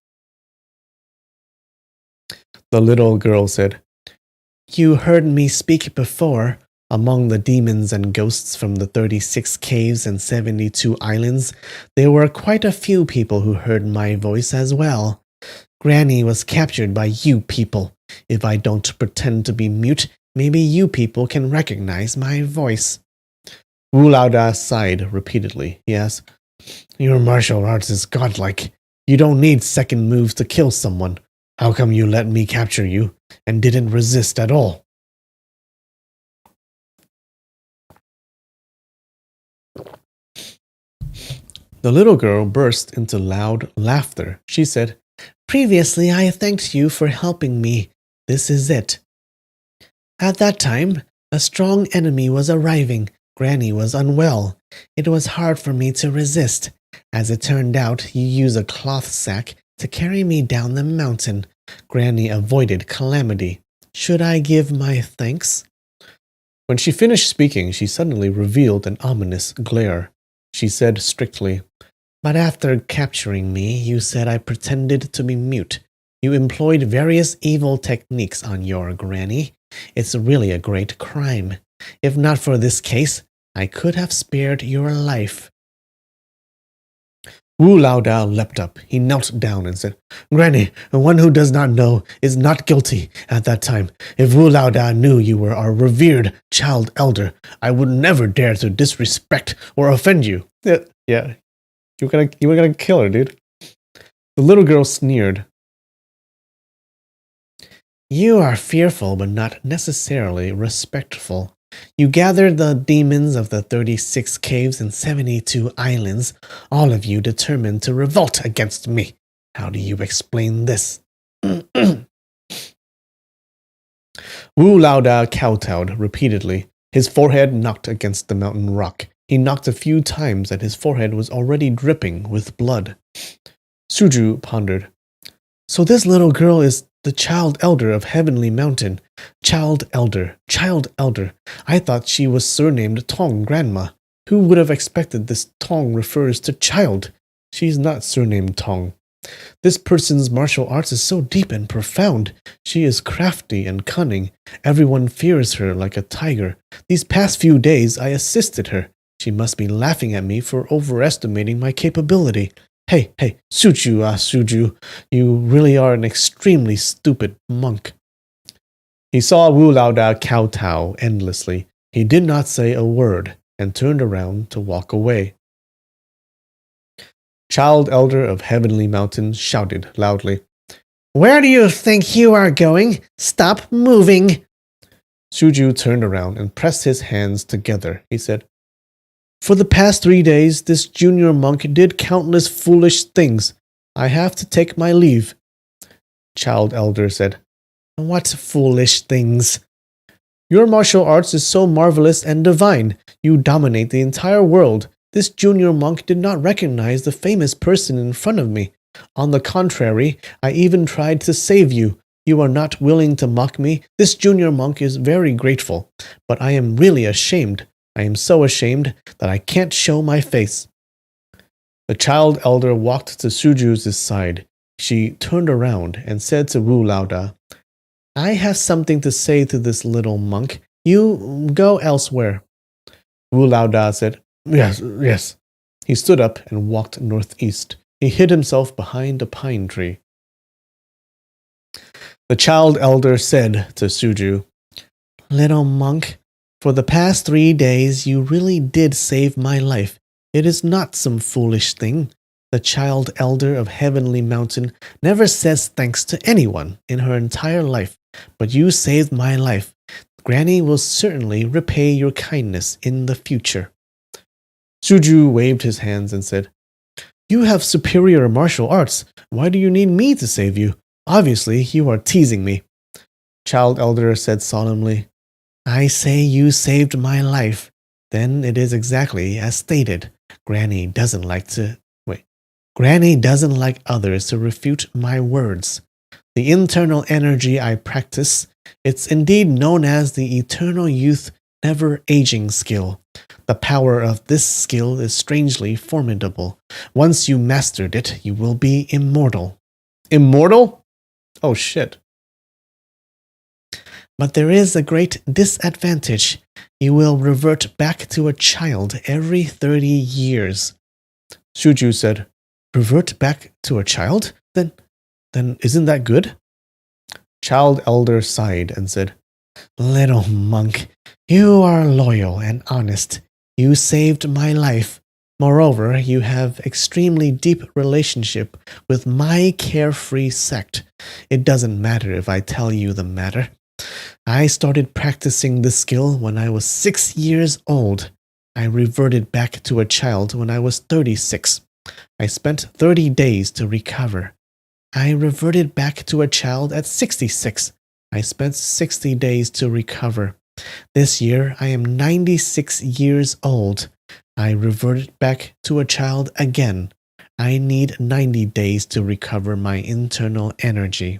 S1: The little girl said, You heard me speak before. Among the demons and ghosts from the 36 caves and 72 islands, there were quite a few people who heard my voice as well. Granny was captured by you people. If I don't pretend to be mute, maybe you people can recognize my voice. Wu Laoda sighed repeatedly. He asked, Your martial arts is godlike. You don't need second moves to kill someone. How come you let me capture you and didn't resist at all? The little girl burst into loud laughter. She said, Previously I thanked you for helping me. This is it. At that time, a strong enemy was arriving. Granny was unwell. It was hard for me to resist. As it turned out, you used a cloth sack to carry me down the mountain. Granny avoided calamity. Should I give my thanks? When she finished speaking, she suddenly revealed an ominous glare. She said strictly, But after capturing me, you said I pretended to be mute. You employed various evil techniques on your granny. It's really a great crime. If not for this case, I could have spared your life. Wu Laoda leapt up. He knelt down and said, Granny, one who does not know is not guilty at that time. If Wu Laoda knew you were our revered child elder, I would never dare to disrespect or offend you. Yeah. You were gonna kill her, dude. The little girl sneered. You are fearful, but not necessarily respectful. You gathered the demons of the 36 caves and 72 islands, all of you determined to revolt against me. How do you explain this? Wu Laoda kowtowed repeatedly. His forehead knocked against the mountain rock. He knocked a few times and his forehead was already dripping with blood. Suju pondered. So this little girl is the child elder of Heavenly Mountain. Child elder. I thought she was surnamed Tong Grandma. Who would have expected this Tong refers to child? She's not surnamed Tong. This person's martial arts is so deep and profound. She is crafty and cunning. Everyone fears her like a tiger. These past few days I assisted her. She must be laughing at me for overestimating my capability. Hey, Suju, you really are an extremely stupid monk. He saw Wu Laoda kowtow endlessly. He did not say a word and turned around to walk away. Child Elder of Heavenly Mountain shouted loudly, Where do you think you are going? Stop moving! Suju turned around and pressed his hands together. He said, For the past 3 days, this junior monk did countless foolish things. I have to take my leave. Child elder said, What foolish things! Your martial arts is so marvelous and divine. You dominate the entire world. This junior monk did not recognize the famous person in front of me. On the contrary, I even tried to save you. You are not willing to mock me. This junior monk is very grateful. But I am really ashamed. I am so ashamed that I can't show my face. The child elder walked to Suju's side. She turned around and said to Wu Laoda, I have something to say to this little monk. You go elsewhere. Wu Laoda said, Yes, yes. He stood up and walked northeast. He hid himself behind a pine tree. The child elder said to Suju, Little monk, for the past 3 days you really did save my life. It is not some foolish thing. The child elder of Heavenly Mountain never says thanks to anyone in her entire life, but you saved my life. Granny will certainly repay your kindness in the future. Suju waved his hands and said, You have superior martial arts. Why do you need me to save you? Obviously, you are teasing me. Child elder said solemnly, I say you saved my life. Then it is exactly as stated. Granny doesn't like others to refute my words. The internal energy I practice, it's indeed known as the eternal youth never aging skill. The power of this skill is strangely formidable. Once you mastered it, you will be immortal. Immortal? Oh shit. But there is a great disadvantage. You will revert back to a child every 30 years. Suju said, Revert back to a child? Then isn't that good? Child elder sighed and said, Little monk, you are loyal and honest. You saved my life. Moreover, you have extremely deep relationship with my carefree sect. It doesn't matter if I tell you the matter. I started practicing this skill when I was 6 years old. I reverted back to a child when I was 36. I spent 30 days to recover. I reverted back to a child at 66. I spent 60 days to recover. This year, I am 96 years old. I reverted back to a child again. I need 90 days to recover my internal energy.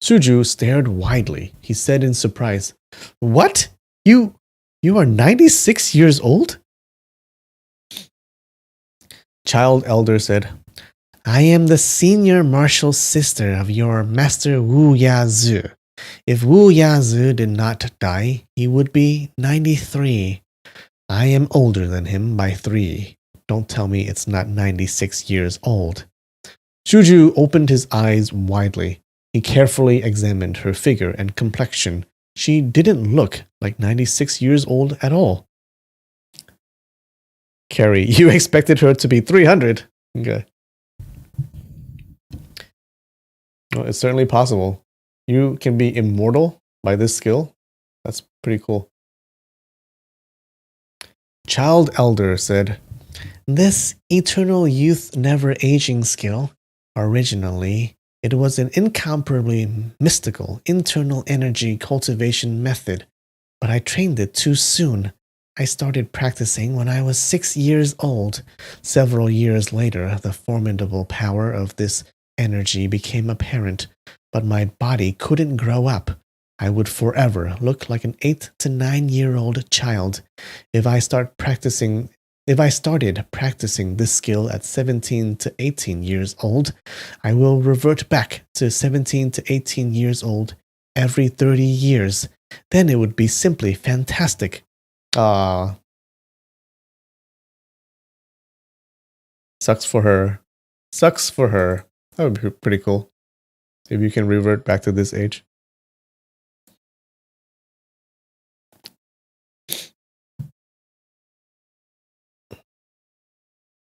S1: Suju stared widely. He said in surprise, What? You are 96 years old? Child elder said, I am the senior martial sister of your master Wu Ya-Zu. If Wu Ya-Zu did not die, he would be 93. I am older than him by 3. Don't tell me it's not 96 years old. Suju opened his eyes widely. He carefully examined her figure and complexion. She didn't look like 96 years old at all. Carrie, you expected her to be 300. Okay. Well, it's certainly possible. You can be immortal by this skill. That's pretty cool. Child elder said, This eternal youth never aging skill, originally, it was an incomparably mystical internal energy cultivation method, but I trained it too soon. I started practicing when I was 6 years old. Several years later, the formidable power of this energy became apparent, but my body couldn't grow up. I would forever look like an 8 to 9 year old child. If I started practicing this skill at 17 to 18 years old, I will revert back to 17 to 18 years old every 30 years. Then it would be simply fantastic. Ah, sucks for her. Sucks for her. That would be pretty cool if you can revert back to this age.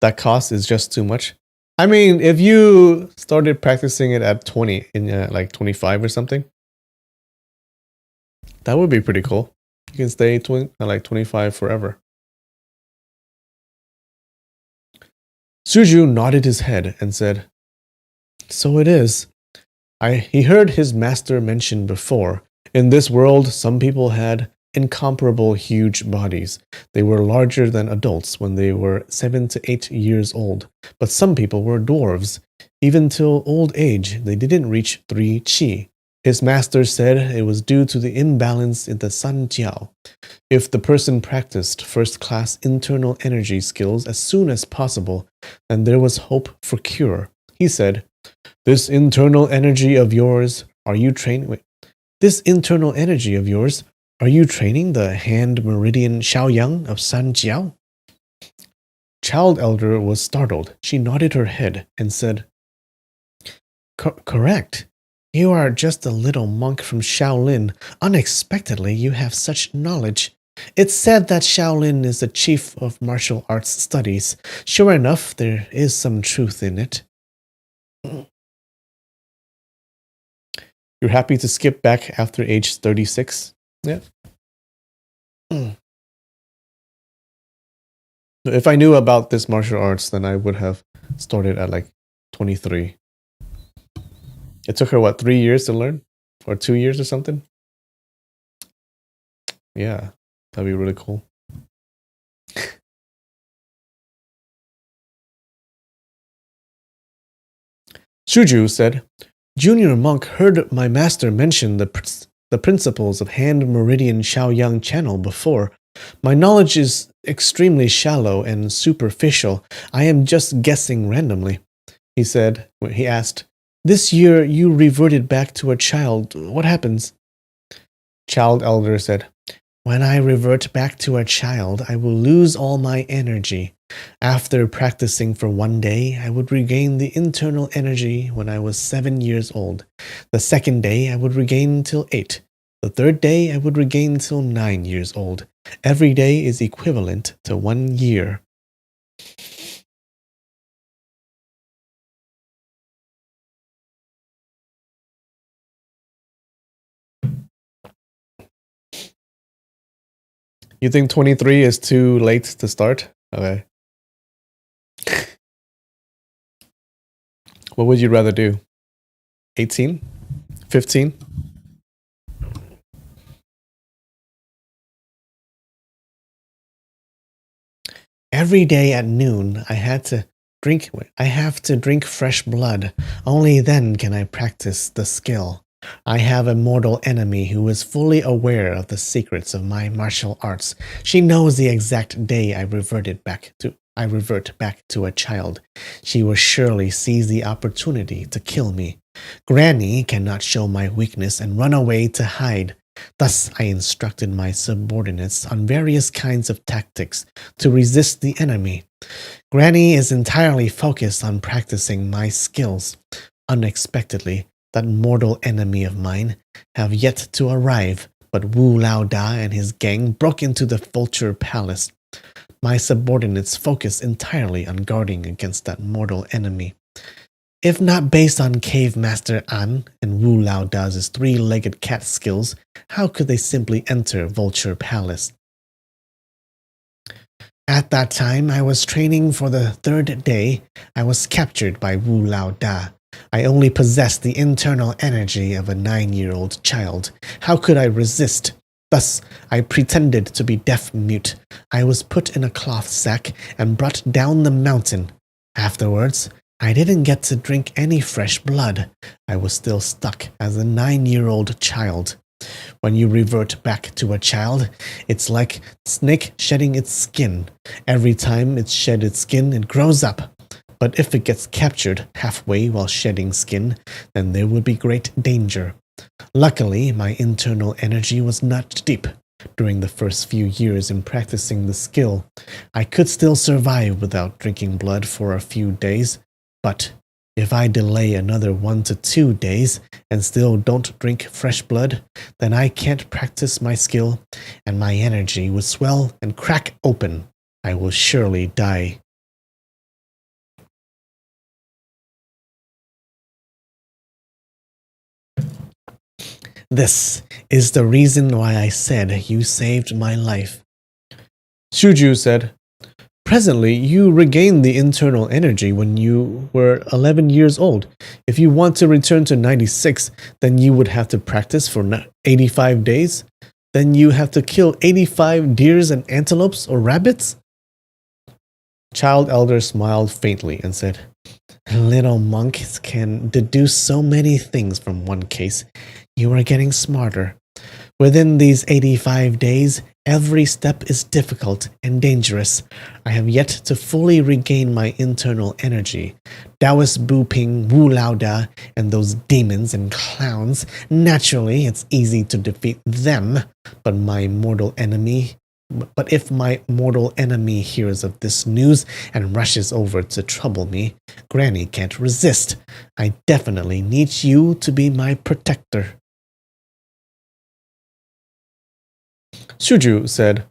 S1: That cost is just too much. I mean, if you started practicing it at 20, in like 25 or something, that would be pretty cool. You can stay like 25 forever. Suju nodded his head and said, So it is. He heard his master mention before. In this world, some people had incomparable huge bodies. They were larger than adults when they were 7 to 8 years old. But some people were dwarves. Even till old age, they didn't reach 3 qi. His master said it was due to the imbalance in the San Jiao. If the person practiced first-class internal energy skills as soon as possible, then there was hope for cure. He said, This internal energy of yours, are you training the hand meridian Xiaoyang of San Jiao? Child elder was startled. She nodded her head and said, Correct. You are just a little monk from Shaolin. Unexpectedly, you have such knowledge. It's said that Shaolin is the chief of martial arts studies. Sure enough, there is some truth in it. You're happy to skip back after age 36? Yeah. If I knew about this martial arts, then I would have started at like 23. It took her, 3 years to learn? Or 2 years or something? Yeah, that'd be really cool. Shuju said, Junior monk heard my master mention the principles of hand meridian Xiaoyang channel before. My knowledge is extremely shallow and superficial. I am just guessing randomly. He asked, This year you reverted back to a child. What happens? Child elder said, When I revert back to a child, I will lose all my energy. After practicing for 1 day, I would regain the internal energy when I was 7 years old. The second day, I would regain till 8. The third day, I would regain till 9 years old. Every day is equivalent to 1 year. You think 23 is too late to start? Okay. What would you rather do? 18? 15? Every day at noon, I have to drink fresh blood. Only then can I practice the skill. I have a mortal enemy who is fully aware of the secrets of my martial arts. She knows the exact day I revert back to a child. She will surely seize the opportunity to kill me. Granny cannot show my weakness and run away to hide. Thus, I instructed my subordinates on various kinds of tactics to resist the enemy. Granny is entirely focused on practicing my skills. Unexpectedly, that mortal enemy of mine have yet to arrive, but Wu Lao Da and his gang broke into the Vulture Palace. My subordinates focus entirely on guarding against that mortal enemy. If not based on Cave Master An and Wu Lao Da's 3-legged cat skills, how could they simply enter Vulture Palace? At that time, I was training for the 3rd day. I was captured by Wu Lao Da. I only possessed the internal energy of a 9-year-old child. How could I resist? Thus, I pretended to be deaf-mute. I was put in a cloth sack and brought down the mountain. Afterwards, I didn't get to drink any fresh blood. I was still stuck as a 9-year-old child. When you revert back to a child, it's like a snake shedding its skin. Every time it sheds its skin, it grows up. But if it gets captured halfway while shedding skin, then there would be great danger. Luckily, my internal energy was not deep. During the first few years in practicing the skill, I could still survive without drinking blood for a few days. But if I delay another 1 to 2 days and still don't drink fresh blood, then I can't practice my skill, and my energy will swell and crack open. I will surely die. This is the reason why I said you saved my life. Shuju said, Presently, you regained the internal energy when you were 11 years old. If you want to return to 96, then you would have to practice for 85 days. Then you have to kill 85 deers and antelopes or rabbits? Child Elder smiled faintly and said, Little monks can deduce so many things from one case. You are getting smarter. Within these 85 days, every step is difficult and dangerous. I have yet to fully regain my internal energy. Taoist Bu Ping, Wu Lao Da, and those demons and clowns, naturally it's easy to defeat them, but if my mortal enemy hears of this news and rushes over to trouble me, Granny can't resist. I definitely need you to be my protector. Suju said,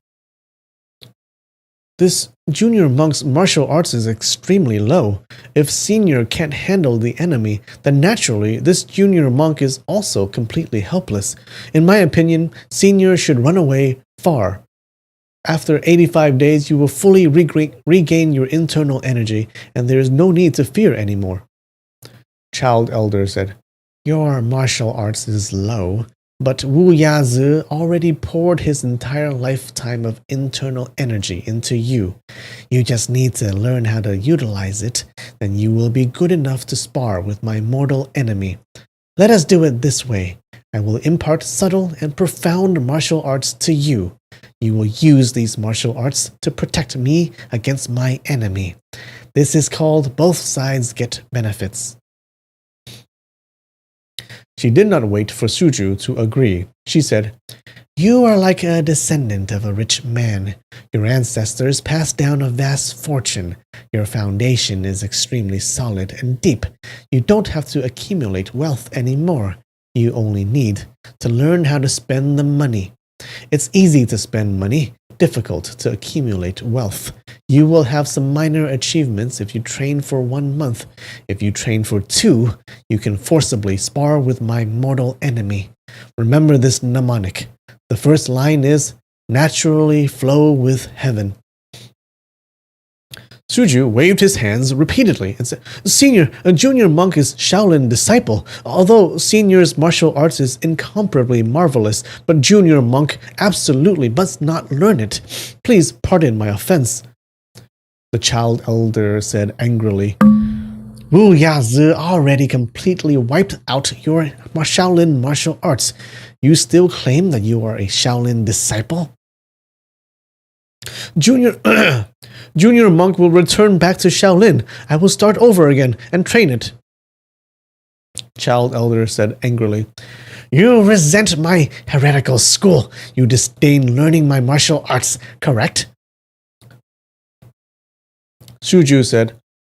S1: This junior monk's martial arts is extremely low. If senior can't handle the enemy, then naturally this junior monk is also completely helpless. In my opinion, senior should run away far. After 85 days, you will fully regain your internal energy, and there is no need to fear anymore. Child Elder said, Your martial arts is low, but Wu Yazi already poured his entire lifetime of internal energy into you. You just need to learn how to utilize it, then you will be good enough to spar with my mortal enemy. Let us do it this way. I will impart subtle and profound martial arts to you. You will use these martial arts to protect me against my enemy. This is called both sides get benefits. She did not wait for Suju to agree. She said, You are like a descendant of a rich man. Your ancestors passed down a vast fortune. Your foundation is extremely solid and deep. You don't have to accumulate wealth anymore. You only need to learn how to spend the money. It's easy to spend money, difficult to accumulate wealth. You will have some minor achievements if you train for 1 month. If you train for 2, you can forcibly spar with my mortal enemy. Remember this mnemonic. The first line is, naturally flow with heaven. Suju waved his hands repeatedly and said, Senior, a junior monk is Shaolin disciple. Although senior's martial arts is incomparably marvelous, but junior monk absolutely must not learn it. Please pardon my offense. The child elder said angrily, Wu Yazi already completely wiped out your Shaolin martial arts. You still claim that you are a Shaolin disciple? Junior monk will return back to Shaolin. I will start over again and train it. Child elder said angrily, You resent my heretical school. You disdain learning my martial arts, correct? Suju said,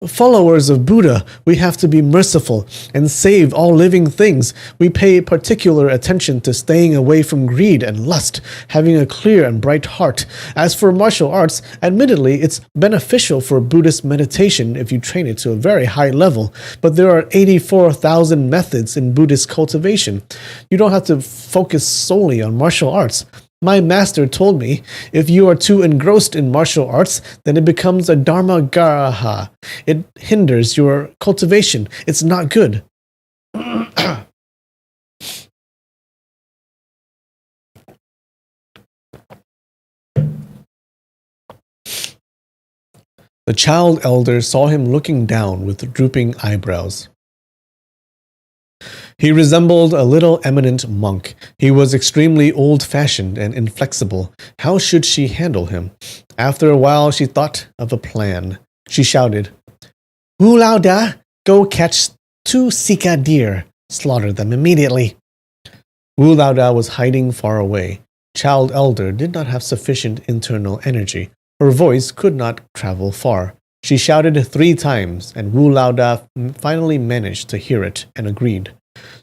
S1: Followers of Buddha, we have to be merciful and save all living things. We pay particular attention to staying away from greed and lust, having a clear and bright heart. As for martial arts, admittedly, it's beneficial for Buddhist meditation if you train it to a very high level, but there are 84,000 methods in Buddhist cultivation. You don't have to focus solely on martial arts. My master told me, if you are too engrossed in martial arts, then it becomes a dharma garaha. It hinders your cultivation. It's not good. The child elder saw him looking down with drooping eyebrows. He resembled a little eminent monk. He was extremely old-fashioned and inflexible. How should she handle him? After a while, she thought of a plan. She shouted, Wu Lao Da, go catch 2 sika deer. Slaughter them immediately. Wu Lao Da was hiding far away. Child elder did not have sufficient internal energy. Her voice could not travel far. She shouted 3 times, and Wu Lao Da finally managed to hear it and agreed.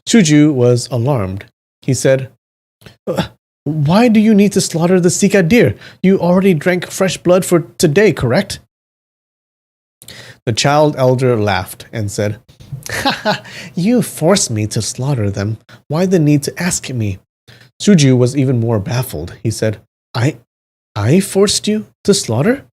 S1: Suju was alarmed. He said, Why do you need to slaughter the sika deer? You already drank fresh blood for today, correct? The child elder laughed and said, You forced me to slaughter them. Why the need to ask me? Suju was even more baffled. He said, I forced you to slaughter?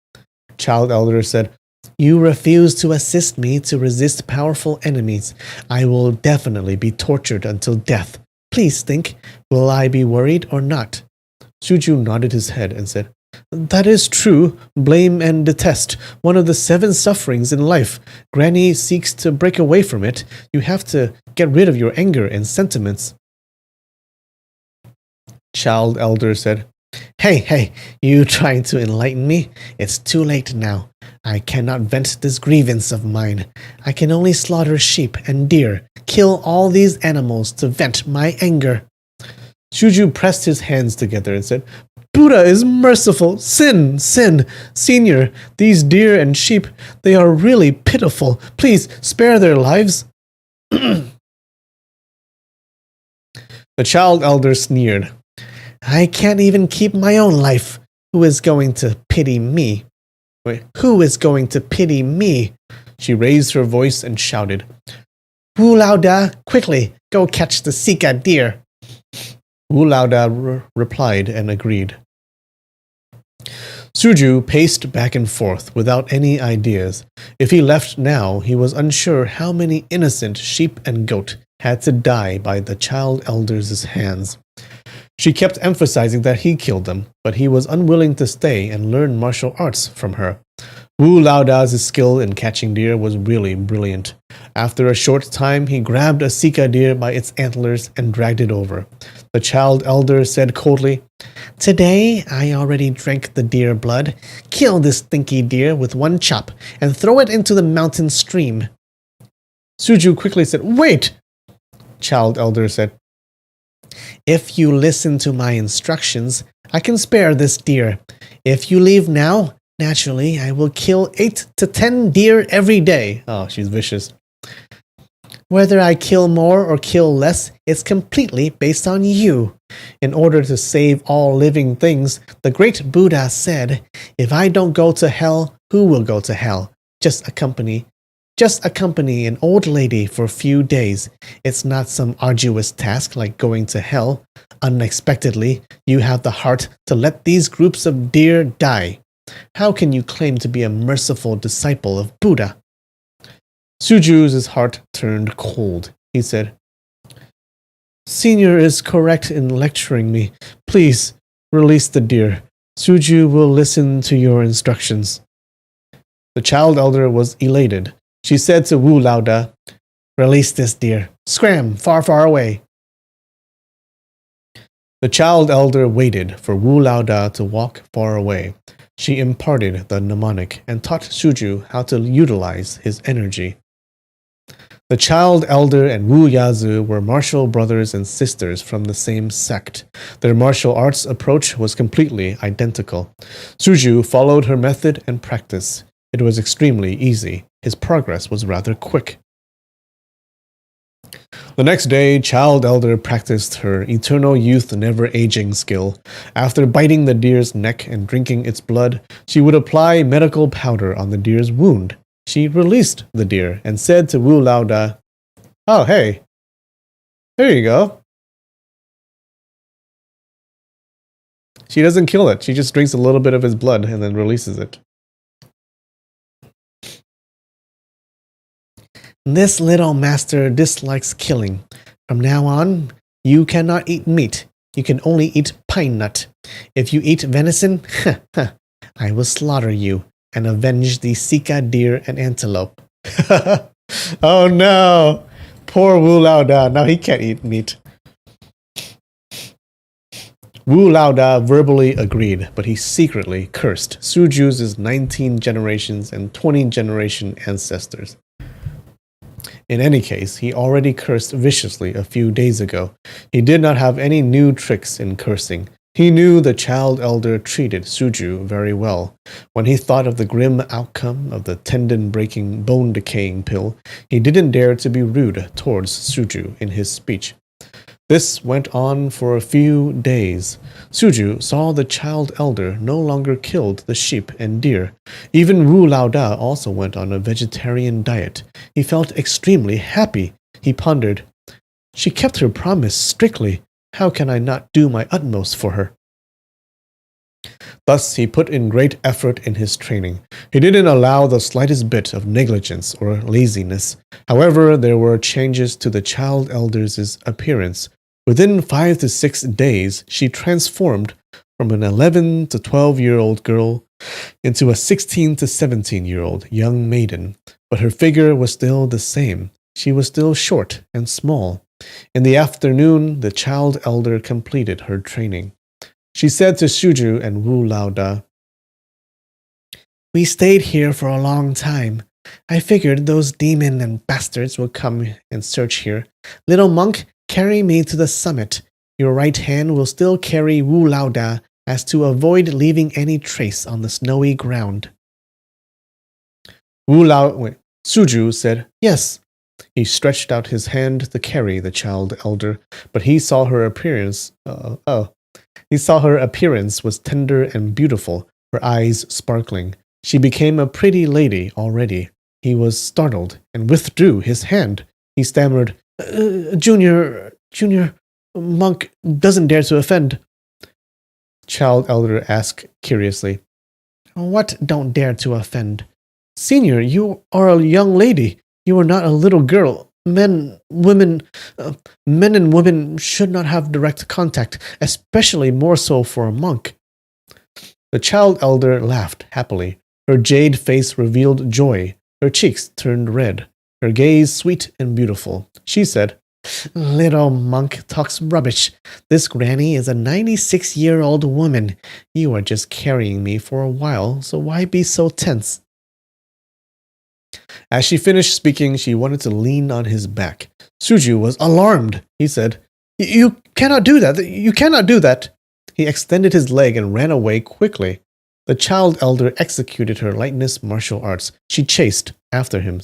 S1: Child Elder said, "You refuse to assist me to resist powerful enemies. I will definitely be tortured until death. Please think, will I be worried or not?" Suju nodded his head and said, "That is true. Blame and detest, one of the 7 sufferings in life. Granny seeks to break away from it. You have to get rid of your anger and sentiments." Child Elder said, Hey, you trying to enlighten me? It's too late now. I cannot vent this grievance of mine. I can only slaughter sheep and deer, kill all these animals to vent my anger." Shuju pressed his hands together and said, "Buddha is merciful. Sin. Senior, these deer and sheep, they are really pitiful. Please spare their lives." The Child Elder sneered. "I can't even keep my own life. Who is going to pity me? Who is going to pity me?" She raised her voice and shouted, "Wu Lao Da, quickly, go catch the Sika deer." Wu Lao Da replied and agreed. Suju paced back and forth without any ideas. If he left now, he was unsure how many innocent sheep and goat had to die by the Child Elder's hands. She kept emphasizing that he killed them, but he was unwilling to stay and learn martial arts from her. Wu Laoda's skill in catching deer was really brilliant. After a short time, he grabbed a Sika deer by its antlers and dragged it over. The Child Elder said coldly, "Today I already drank the deer blood. Kill this stinky deer with one chop and throw it into the mountain stream." Suju quickly said, "Wait!" Child Elder said, "If you listen to my instructions, I can spare this deer. If you leave now, naturally, I will kill 8 to 10 deer every day." Oh, she's vicious. "Whether I kill more or kill less, it's completely based on you. In order to save all living things, the great Buddha said, if I don't go to hell, who will go to hell? Just accompany an old lady for a few days. It's not some arduous task like going to hell. Unexpectedly, you have the heart to let these groups of deer die. How can you claim to be a merciful disciple of Buddha?" Suju's heart turned cold. He said, "Senior is correct in lecturing me. Please, release the deer. Suju will listen to your instructions." The Child Elder was elated. She said to Wu Laoda, "Release this deer. Scram, far, far away." The Child Elder waited for Wu Laoda to walk far away. She imparted the mnemonic and taught Suju how to utilize his energy. The Child Elder and Wu Yazu were martial brothers and sisters from the same sect. Their martial arts approach was completely identical. Suju followed her method and practice. It was extremely easy. His progress was rather quick. The next day, Child Elder practiced her eternal youth never aging skill. After biting the deer's neck and drinking its blood, she would apply medical powder on the deer's wound. She released the deer and said to Wu Laoda, "Oh, hey, there you go." She doesn't kill it. She just drinks a little bit of his blood and then releases it. "This little master dislikes killing. From now on, you cannot eat meat. You can only eat pine nut. If you eat venison, I will slaughter you and avenge the Sika deer and antelope." Oh no! Poor Wu Laoda. Now he can't eat meat. Wu Laoda verbally agreed, but he secretly cursed Suju's 19 generations and 20 generation ancestors. In any case, he already cursed viciously a few days ago. He did not have any new tricks in cursing. He knew the Child Elder treated Suju very well. When he thought of the grim outcome of the tendon-breaking, bone-decaying pill, he didn't dare to be rude towards Suju in his speech. This went on for a few days. Suju saw the Child Elder no longer killed the sheep and deer. Even Wu Laoda also went on a vegetarian diet. He felt extremely happy. He pondered, "She kept her promise strictly. How can I not do my utmost for her?" Thus, he put in great effort in his training. He didn't allow the slightest bit of negligence or laziness. However, there were changes to the child elder's appearance. Within 5 to 6 days, she transformed from an 11 to 12-year-old girl into a 16 to 17-year-old young maiden. But her figure was still the same. She was still short and small. In the afternoon, the child elder completed her training. She said to Shuju and Wu Laoda, "We stayed here for a long time. I figured those demon and bastards would come and search here. Little monk, carry me to the summit. Your right hand will still carry Wu Laoda as to avoid leaving any trace on the snowy ground." Suju said, "Yes." He stretched out his hand to carry the child elder, but he saw her appearance. He saw her appearance was tender and beautiful, her eyes sparkling. She became a pretty lady already. He was startled and withdrew his hand. He stammered, Junior, monk doesn't dare to offend." Child elder asked curiously, "What don't dare to offend?" "Senior, you are a young lady. You are not a little girl. Men and women should not have direct contact, especially more so for a monk." The child elder laughed happily. Her jade face revealed joy. Her cheeks turned red. Her gaze sweet and beautiful. She said, "Little monk talks rubbish. This granny is a 96-year-old woman. You are just carrying me for a while, so why be so tense?" As she finished speaking, she wanted to lean on his back. Suju was alarmed. He said, You cannot do that. You cannot do that." He extended his leg and ran away quickly. The child elder executed her lightness martial arts. She chased after him.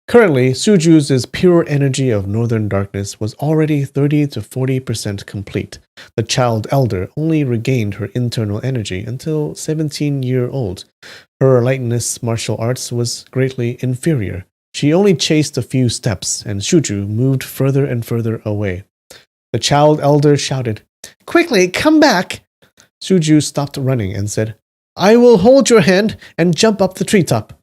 S1: Currently, Suju's pure energy of northern darkness was already 30 to 40% complete. The child elder only regained her internal energy until 17-year-old. Her lightness martial arts was greatly inferior. She only chased a few steps, and Shuju moved further and further away. The child elder shouted, "Quickly, come back!" Shuju stopped running and said, "I will hold your hand and jump up the treetop."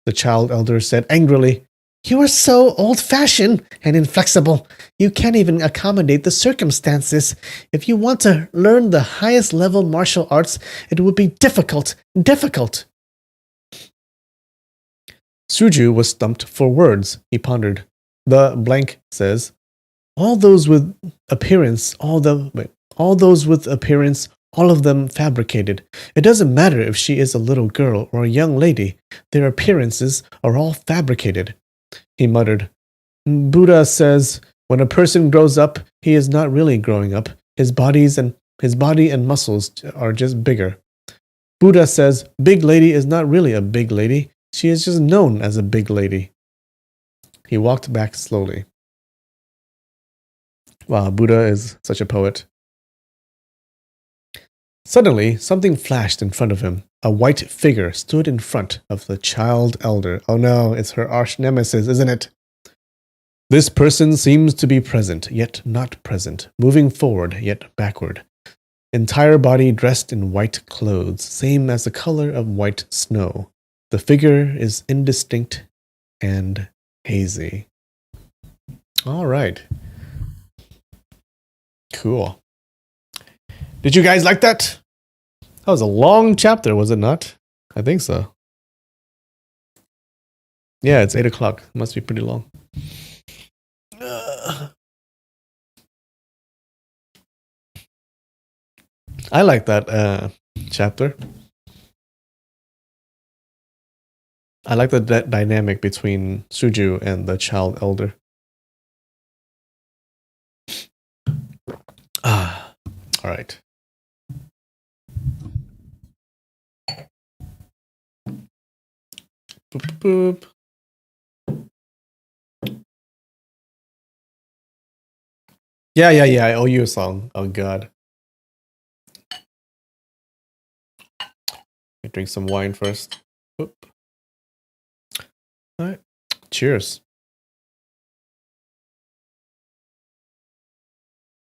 S1: The child elder said angrily, "You are so old-fashioned and inflexible. You can't even accommodate the circumstances. If you want to learn the highest level martial arts, it would be difficult. Suju was stumped for words. He pondered. The blank says, all those with appearance, all of them fabricated. It doesn't matter if she is a little girl or a young lady. Their appearances are all fabricated." He muttered, "Buddha says, when a person grows up, he is not really growing up. His body and muscles are just bigger. Buddha says, big lady is not really a big lady. She is just known as a big lady." He walked back slowly. Wow, Buddha is such a poet. Suddenly, something flashed in front of him. A white figure stood in front of the child elder. Oh no, it's her arch nemesis, isn't it? This person seems to be present, yet not present, moving forward, yet backward. Entire body dressed in white clothes, same as the color of white snow. The figure is indistinct and hazy. All right. Cool. Did you guys like that? That was a long chapter, was it not? I think so. Yeah, it's 8 o'clock. Must be pretty long. I like that chapter. I like the dynamic between Suju and the child elder. All right. Boop, boop. Yeah. I owe you a song. Oh, God. Drink some wine first. Boop. All right. Cheers.